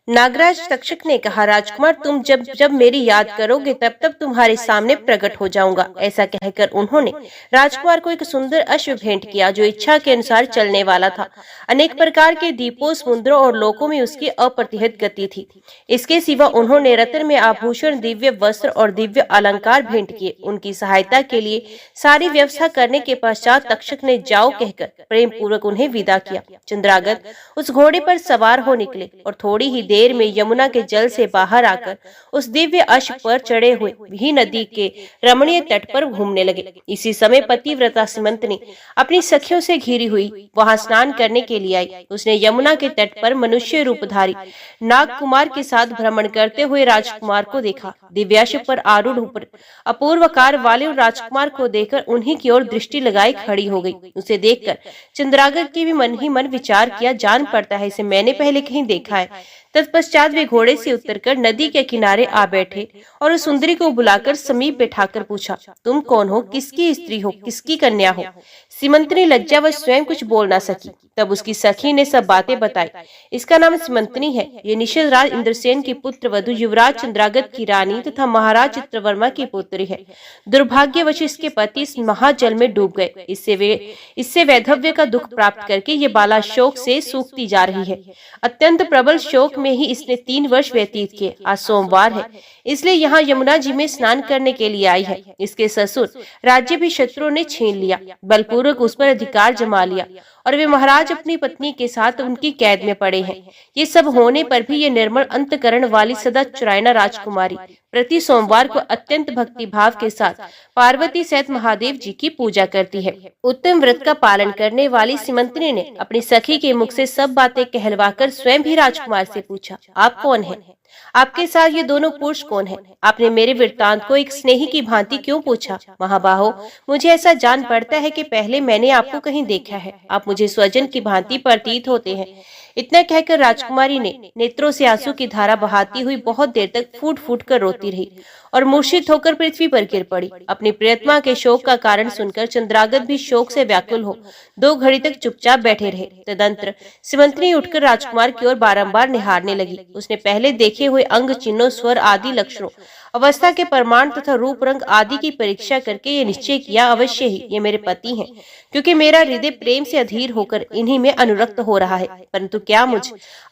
नागराज तक्षक ने कहा, राजकुमार तुम जब जब मेरी याद करोगे तब तब तुम्हारे सामने प्रकट हो जाऊंगा। ऐसा कहकर उन्होंने राजकुमार को एक सुंदर अश्व भेंट किया, जो इच्छा के अनुसार चलने वाला था। अनेक प्रकार के द्वीपों, समुद्रों और लोकों में उसकी अप्रतिहत गति थी। इसके सिवा उन्होंने रत्न में आभूषण, दिव्य वस्त्र और दिव्य अलंकार भेंट किए। उनकी सहायता के लिए सारी व्यवस्था करने के पश्चात तक्षक ने जाओ कहकर प्रेम पूर्वक उन्हें विदा किया। चंद्रागत उस घोड़े पर सवार हो निकले और थोड़ी ही देर में यमुना के जल से बाहर आकर उस दिव्य अश्व पर चढ़े हुए भी नदी के रमणीय तट पर घूमने लगे। इसी समय पतिव्रता सीमंतनी अपनी सखियों से घिरी हुई वहां स्नान करने के लिए आई। उसने यमुना के तट पर मनुष्य रूपधारी नाग कुमार के साथ भ्रमण करते हुए राजकुमार को देखा। दिव्याश्व पर आरूढ़ ऊपर अपूर्व कार वाले राजकुमार को देखकर उन्हीं की ओर दृष्टि लगाई खड़ी हो गई। उसे देखकर चंद्रागत की भी मन ही मन विचार किया, जान पड़ता है इसे मैंने पहले कहीं देखा है। तत्पश्चात वे घोड़े से उतरकर नदी के किनारे आ बैठे और उस सुंदरी को बुलाकर समीप बैठाकर पूछा, तुम कौन हो, किसकी स्त्री हो, किसकी कन्या हो? सीमंतनी लज्जावश स्वयं कुछ बोल न सकी। तब उसकी सखी ने सब बातें बताई। इसका नाम सीमंतनी है, ये निषद राज इंद्रसेन की पुत्र वधु, युवराज चंद्रागत की रानी तथा महाराज चित्रवर्मा की पुत्री है। दुर्भाग्यवश इसके पति इस महाजल में डूब गए। इससे वैधव्य का दुख प्राप्त करके ये बाला शोक से सूखती जा रही है। अत्यंत प्रबल शोक में ही इसने 3 वर्ष व्यतीत किए। आज सोमवार है, इसलिए यहाँ यमुना जी में स्नान करने के लिए आई है। इसके ससुर राज्य भी शत्रुओं ने छीन लिया, बलपूर्वक उस पर अधिकार जमा लिया और वे महाराज अपनी पत्नी के साथ उनकी कैद में पड़े हैं। ये सब होने पर भी ये निर्मल अंतकरण वाली सदा चुरायना राजकुमारी प्रति सोमवार को अत्यंत भक्ति भाव के साथ पार्वती सहित महादेव जी की पूजा करती है। उत्तम व्रत का पालन करने वाली सिमंतनी ने अपनी सखी के मुख से सब बातें कहलवाकर स्वयं भी राजकुमार से पूछा, आप कौन हैं? आपके साथ ये दोनों पुरुष कौन हैं? आपने मेरे वृत्तांत को एक स्नेही की भांति क्यों पूछा? महाबाहो, मुझे ऐसा जान पड़ता है कि पहले मैंने आपको कहीं देखा है। आप मुझे स्वजन की भांति प्रतीत होते हैं। इतना कहकर राजकुमारी ने नेत्रों से आंसू की धारा बहाती हुई बहुत देर तक फूट फूट कर रोती रही और मूर्छित होकर पृथ्वी पर गिर पड़ी। अपनी प्रियतमा के शोक का कारण सुनकर चंद्रागत भी शोक से व्याकुल हो 2 घड़ी तक चुपचाप बैठे रहे। तदंतर सिमंतनी उठकर राजकुमार की ओर बारंबार निहारने लगी। उसने पहले देखे हुए अंग चिन्हों, स्वर आदि लक्षणों, अवस्था के प्रमाण तथा रूप रंग आदि की परीक्षा करके ये निश्चय किया, अवश्य ही ये मेरे पति हैं, क्योंकि मेरा हृदय प्रेम से अधीर होकर इन्हीं में अनुरक्त हो रहा है। परंतु क्या मुझ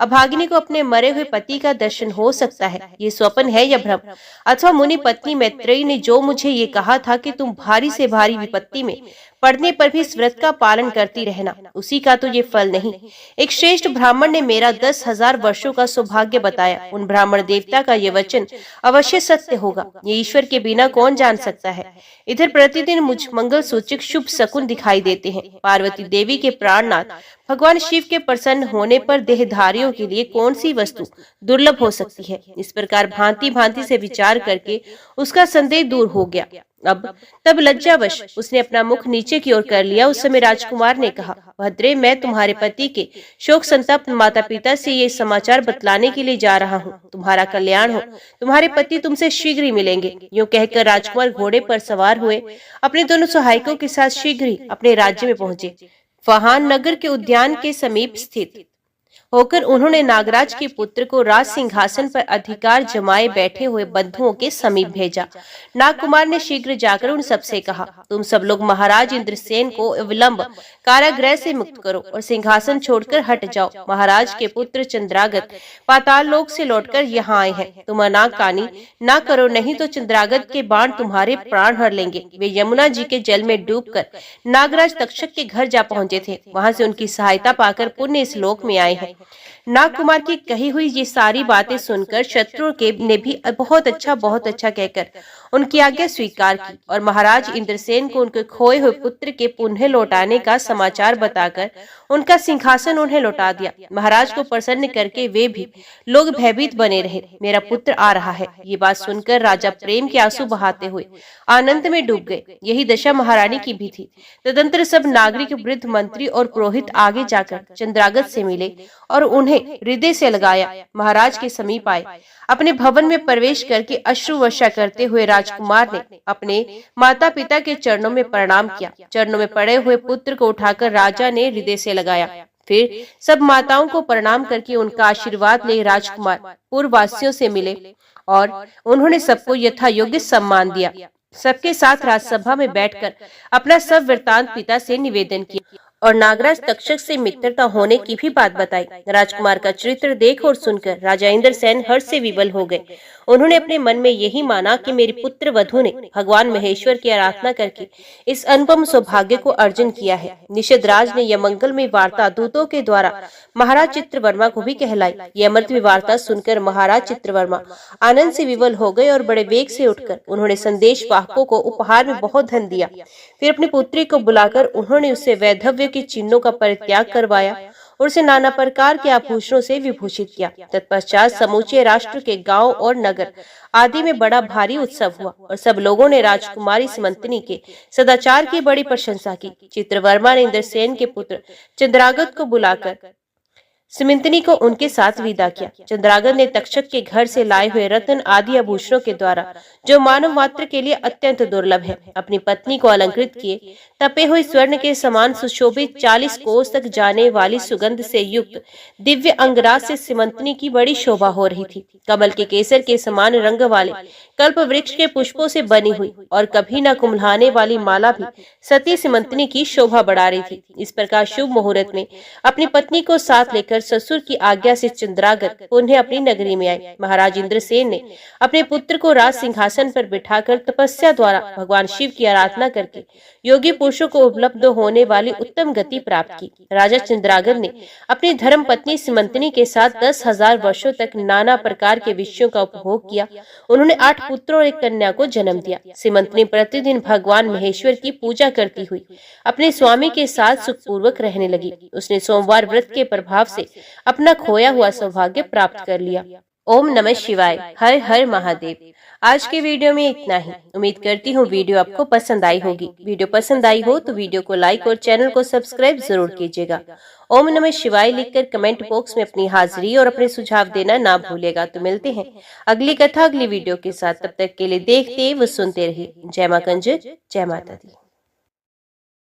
अभागिनी को अपने मरे हुए पति का दर्शन हो सकता है? ये स्वप्न है या भ्रम? अथवा मुनि पत्नी मैत्रेयी ने जो मुझे ये कहा था कि तुम भारी से भारी विपत्ति में पड़ने पर भी इस व्रत का पालन करती रहना, उसी का तो ये फल नहीं? एक श्रेष्ठ ब्राह्मण ने मेरा 10,000 वर्षों का सौभाग्य बताया। उन ब्राह्मण देवता का ये वचन अवश्य सत्य होगा, ये ईश्वर के बिना कौन जान सकता है। इधर प्रतिदिन मुझ मंगल सूचक शुभ शकुन दिखाई देते हैं। पार्वती देवी के प्राणनाथ भगवान शिव के प्रसन्न होने पर देहधारियों के लिए कौन सी वस्तु दुर्लभ हो सकती है? इस प्रकार भांति भांति से विचार करके उसका संदेह दूर हो गया। तब लज्जावश उसने अपना मुख नीचे की ओर कर लिया। उस समय राजकुमार ने कहा, भद्रे, मैं तुम्हारे पति के शोक संतप्त माता पिता से ये समाचार बतलाने के लिए जा रहा हूँ। तुम्हारा कल्याण हो, तुम्हारे पति तुमसे शीघ्र ही मिलेंगे। यूँ कहकर राजकुमार घोड़े पर सवार हुए अपने दोनों सहायकों के साथ शीघ्र ही अपने राज्य में पहुंचे। फहान नगर के उद्यान के समीप स्थित होकर उन्होंने नागराज के पुत्र को राज सिंहासन पर अधिकार जमाए बैठे हुए बंधुओं के समीप भेजा। नागकुमार ने शीघ्र जाकर उन सबसे कहा, तुम सब लोग महाराज इंद्रसेन को विलंब कारागृह से मुक्त करो और सिंहासन छोड़कर हट जाओ। महाराज के पुत्र चंद्रागत पाताल लोक से लौटकर यहाँ आए हैं। तुम अनाकानी ना करो, नहीं तो चंद्रागत के बाण तुम्हारे प्राण हर लेंगे। वे यमुना जी के जल में डूबकर नागराज तक्षक के घर जा पहुंचे थे। वहां से उनकी सहायता पाकर पुण्य इस लोक में आए हैं। नागकुमार की कही हुई ये सारी बातें सुनकर शत्रुओं के ने भी बहुत अच्छा कहकर उनकी आज्ञा स्वीकार की और महाराज इंद्रसेन को उनके खोए हुए पुत्र के पुनः लौटाने का समाचार बताकर उनका सिंहासन उन्हें लौटा दिया। महाराज को प्रसन्न करके वे भी लोग भयभीत बने रहे। मेरा पुत्र आ रहा है। ये बात सुनकर राजा प्रेम के आंसू बहाते हुए आनंद में डूब गए। यही दशा महारानी की भी थी। तदंतर सब नागरिक, वृद्ध, मंत्री और पुरोहित आगे जाकर चंद्रागत से मिले और उन्हें हृदय से लगाया महाराज के समीप आए। अपने भवन में प्रवेश करके अश्रु वर्षा करते हुए राजकुमार ने अपने माता पिता के चरणों में प्रणाम किया। चरणों में पड़े हुए पुत्र को उठाकर राजा ने हृदय से लगाया। फिर सब माताओं को प्रणाम करके उनका आशीर्वाद ले राजकुमार पूर्ववासियों से मिले और उन्होंने सबको यथा योग्य सम्मान दिया। सबके साथ राजसभा में बैठकर अपना सब वृत्तांत पिता से निवेदन किया और नागराज तक्षक से मित्रता होने की भी बात बताई। राजकुमार का चरित्र देख और सुनकर राजा इंद्रसेन हर्ष से विवल हो गए। उन्होंने अपने मन में यही माना कि मेरी पुत्र वधु ने भगवान महेश्वर की आराधना करके इस अनुपम सौभाग्य को अर्जन किया है। निषद राज ने यह मंगलमय वार्ता दूतों के द्वारा महाराज चित्रवर्मा को भी कहलाई। यह अमृतमय वार्ता सुनकर महाराज चित्रवर्मा आनंद से विवल हो गए और बड़े वेग से उठकर उन्होंने संदेश वाहकों को उपहार में बहुत धन दिया। फिर अपनी पुत्री को बुलाकर उन्होंने उससे वैधव्य के चिन्हों का परित्याग करवाया और उसे नाना प्रकार के आभूषणों से विभूषित किया। तत्पश्चात समूचे राष्ट्र के गांव और नगर आदि में बड़ा भारी उत्सव हुआ और सब लोगों ने राजकुमारी सिमंतनी के सदाचार की बड़ी प्रशंसा की। चित्रवर्मा ने इंद्रसेन के पुत्र चंद्रागत को बुलाकर सिमंतनी को उनके साथ विदा किया। चंद्रागत ने तक्षक के घर से लाए हुए रत्न आदि आभूषणों के द्वारा, जो मानव मात्र के लिए अत्यंत दुर्लभ है, अपनी पत्नी को अलंकृत किए। तपे हुए स्वर्ण के समान सुशोभित 40 कोस तक जाने वाली सुगंध से युक्त दिव्य अंगराज से सिमंतनी की बड़ी शोभा हो रही थी। कमल के केसर के समान रंग वाले कल्प वृक्ष के पुष्पों से बनी हुई और कभी न कुम्हलाने वाली माला भी सती सिमंतनी की शोभा बढ़ा रही थी। इस प्रकार शुभ मुहूर्त में अपनी पत्नी को साथ लेकर कर ससुर की आज्ञा से चंद्रागत पुनः अपनी नगरी में आए। महाराज इंद्रसेन ने अपने पुत्र को राज सिंहासन पर बिठाकर तपस्या द्वारा भगवान शिव की आराधना करके योगी पुरुषों को उपलब्ध होने वाली उत्तम गति प्राप्त की। राजा चंद्रागत ने अपनी धर्म पत्नी सिमंतनी के साथ 10,000 वर्षों तक नाना प्रकार के विषयों का उपभोग किया। उन्होंने 8 पुत्रों और 1 कन्या को जन्म दिया। सिमंतनी प्रतिदिन भगवान महेश्वर की पूजा करती हुई अपने स्वामी के साथ सुखपूर्वक रहने लगी। उसने सोमवार व्रत के प्रभाव से अपना खोया हुआ सौभाग्य प्राप्त कर लिया। ओम नमः शिवाय। हर हर महादेव। आज के वीडियो में इतना ही। उम्मीद करती हूँ वीडियो आपको पसंद आई होगी। वीडियो पसंद आई हो तो वीडियो को लाइक और चैनल को सब्सक्राइब जरूर कीजिएगा। ओम नमः शिवाय लिखकर कमेंट बॉक्स में अपनी हाजिरी और अपने सुझाव देना ना भूलेगा। तो मिलते हैं अगली कथा अगली वीडियो के साथ। तब तक के लिए देखते व सुनते रहिए। जय मां कंजर, जय माता दी।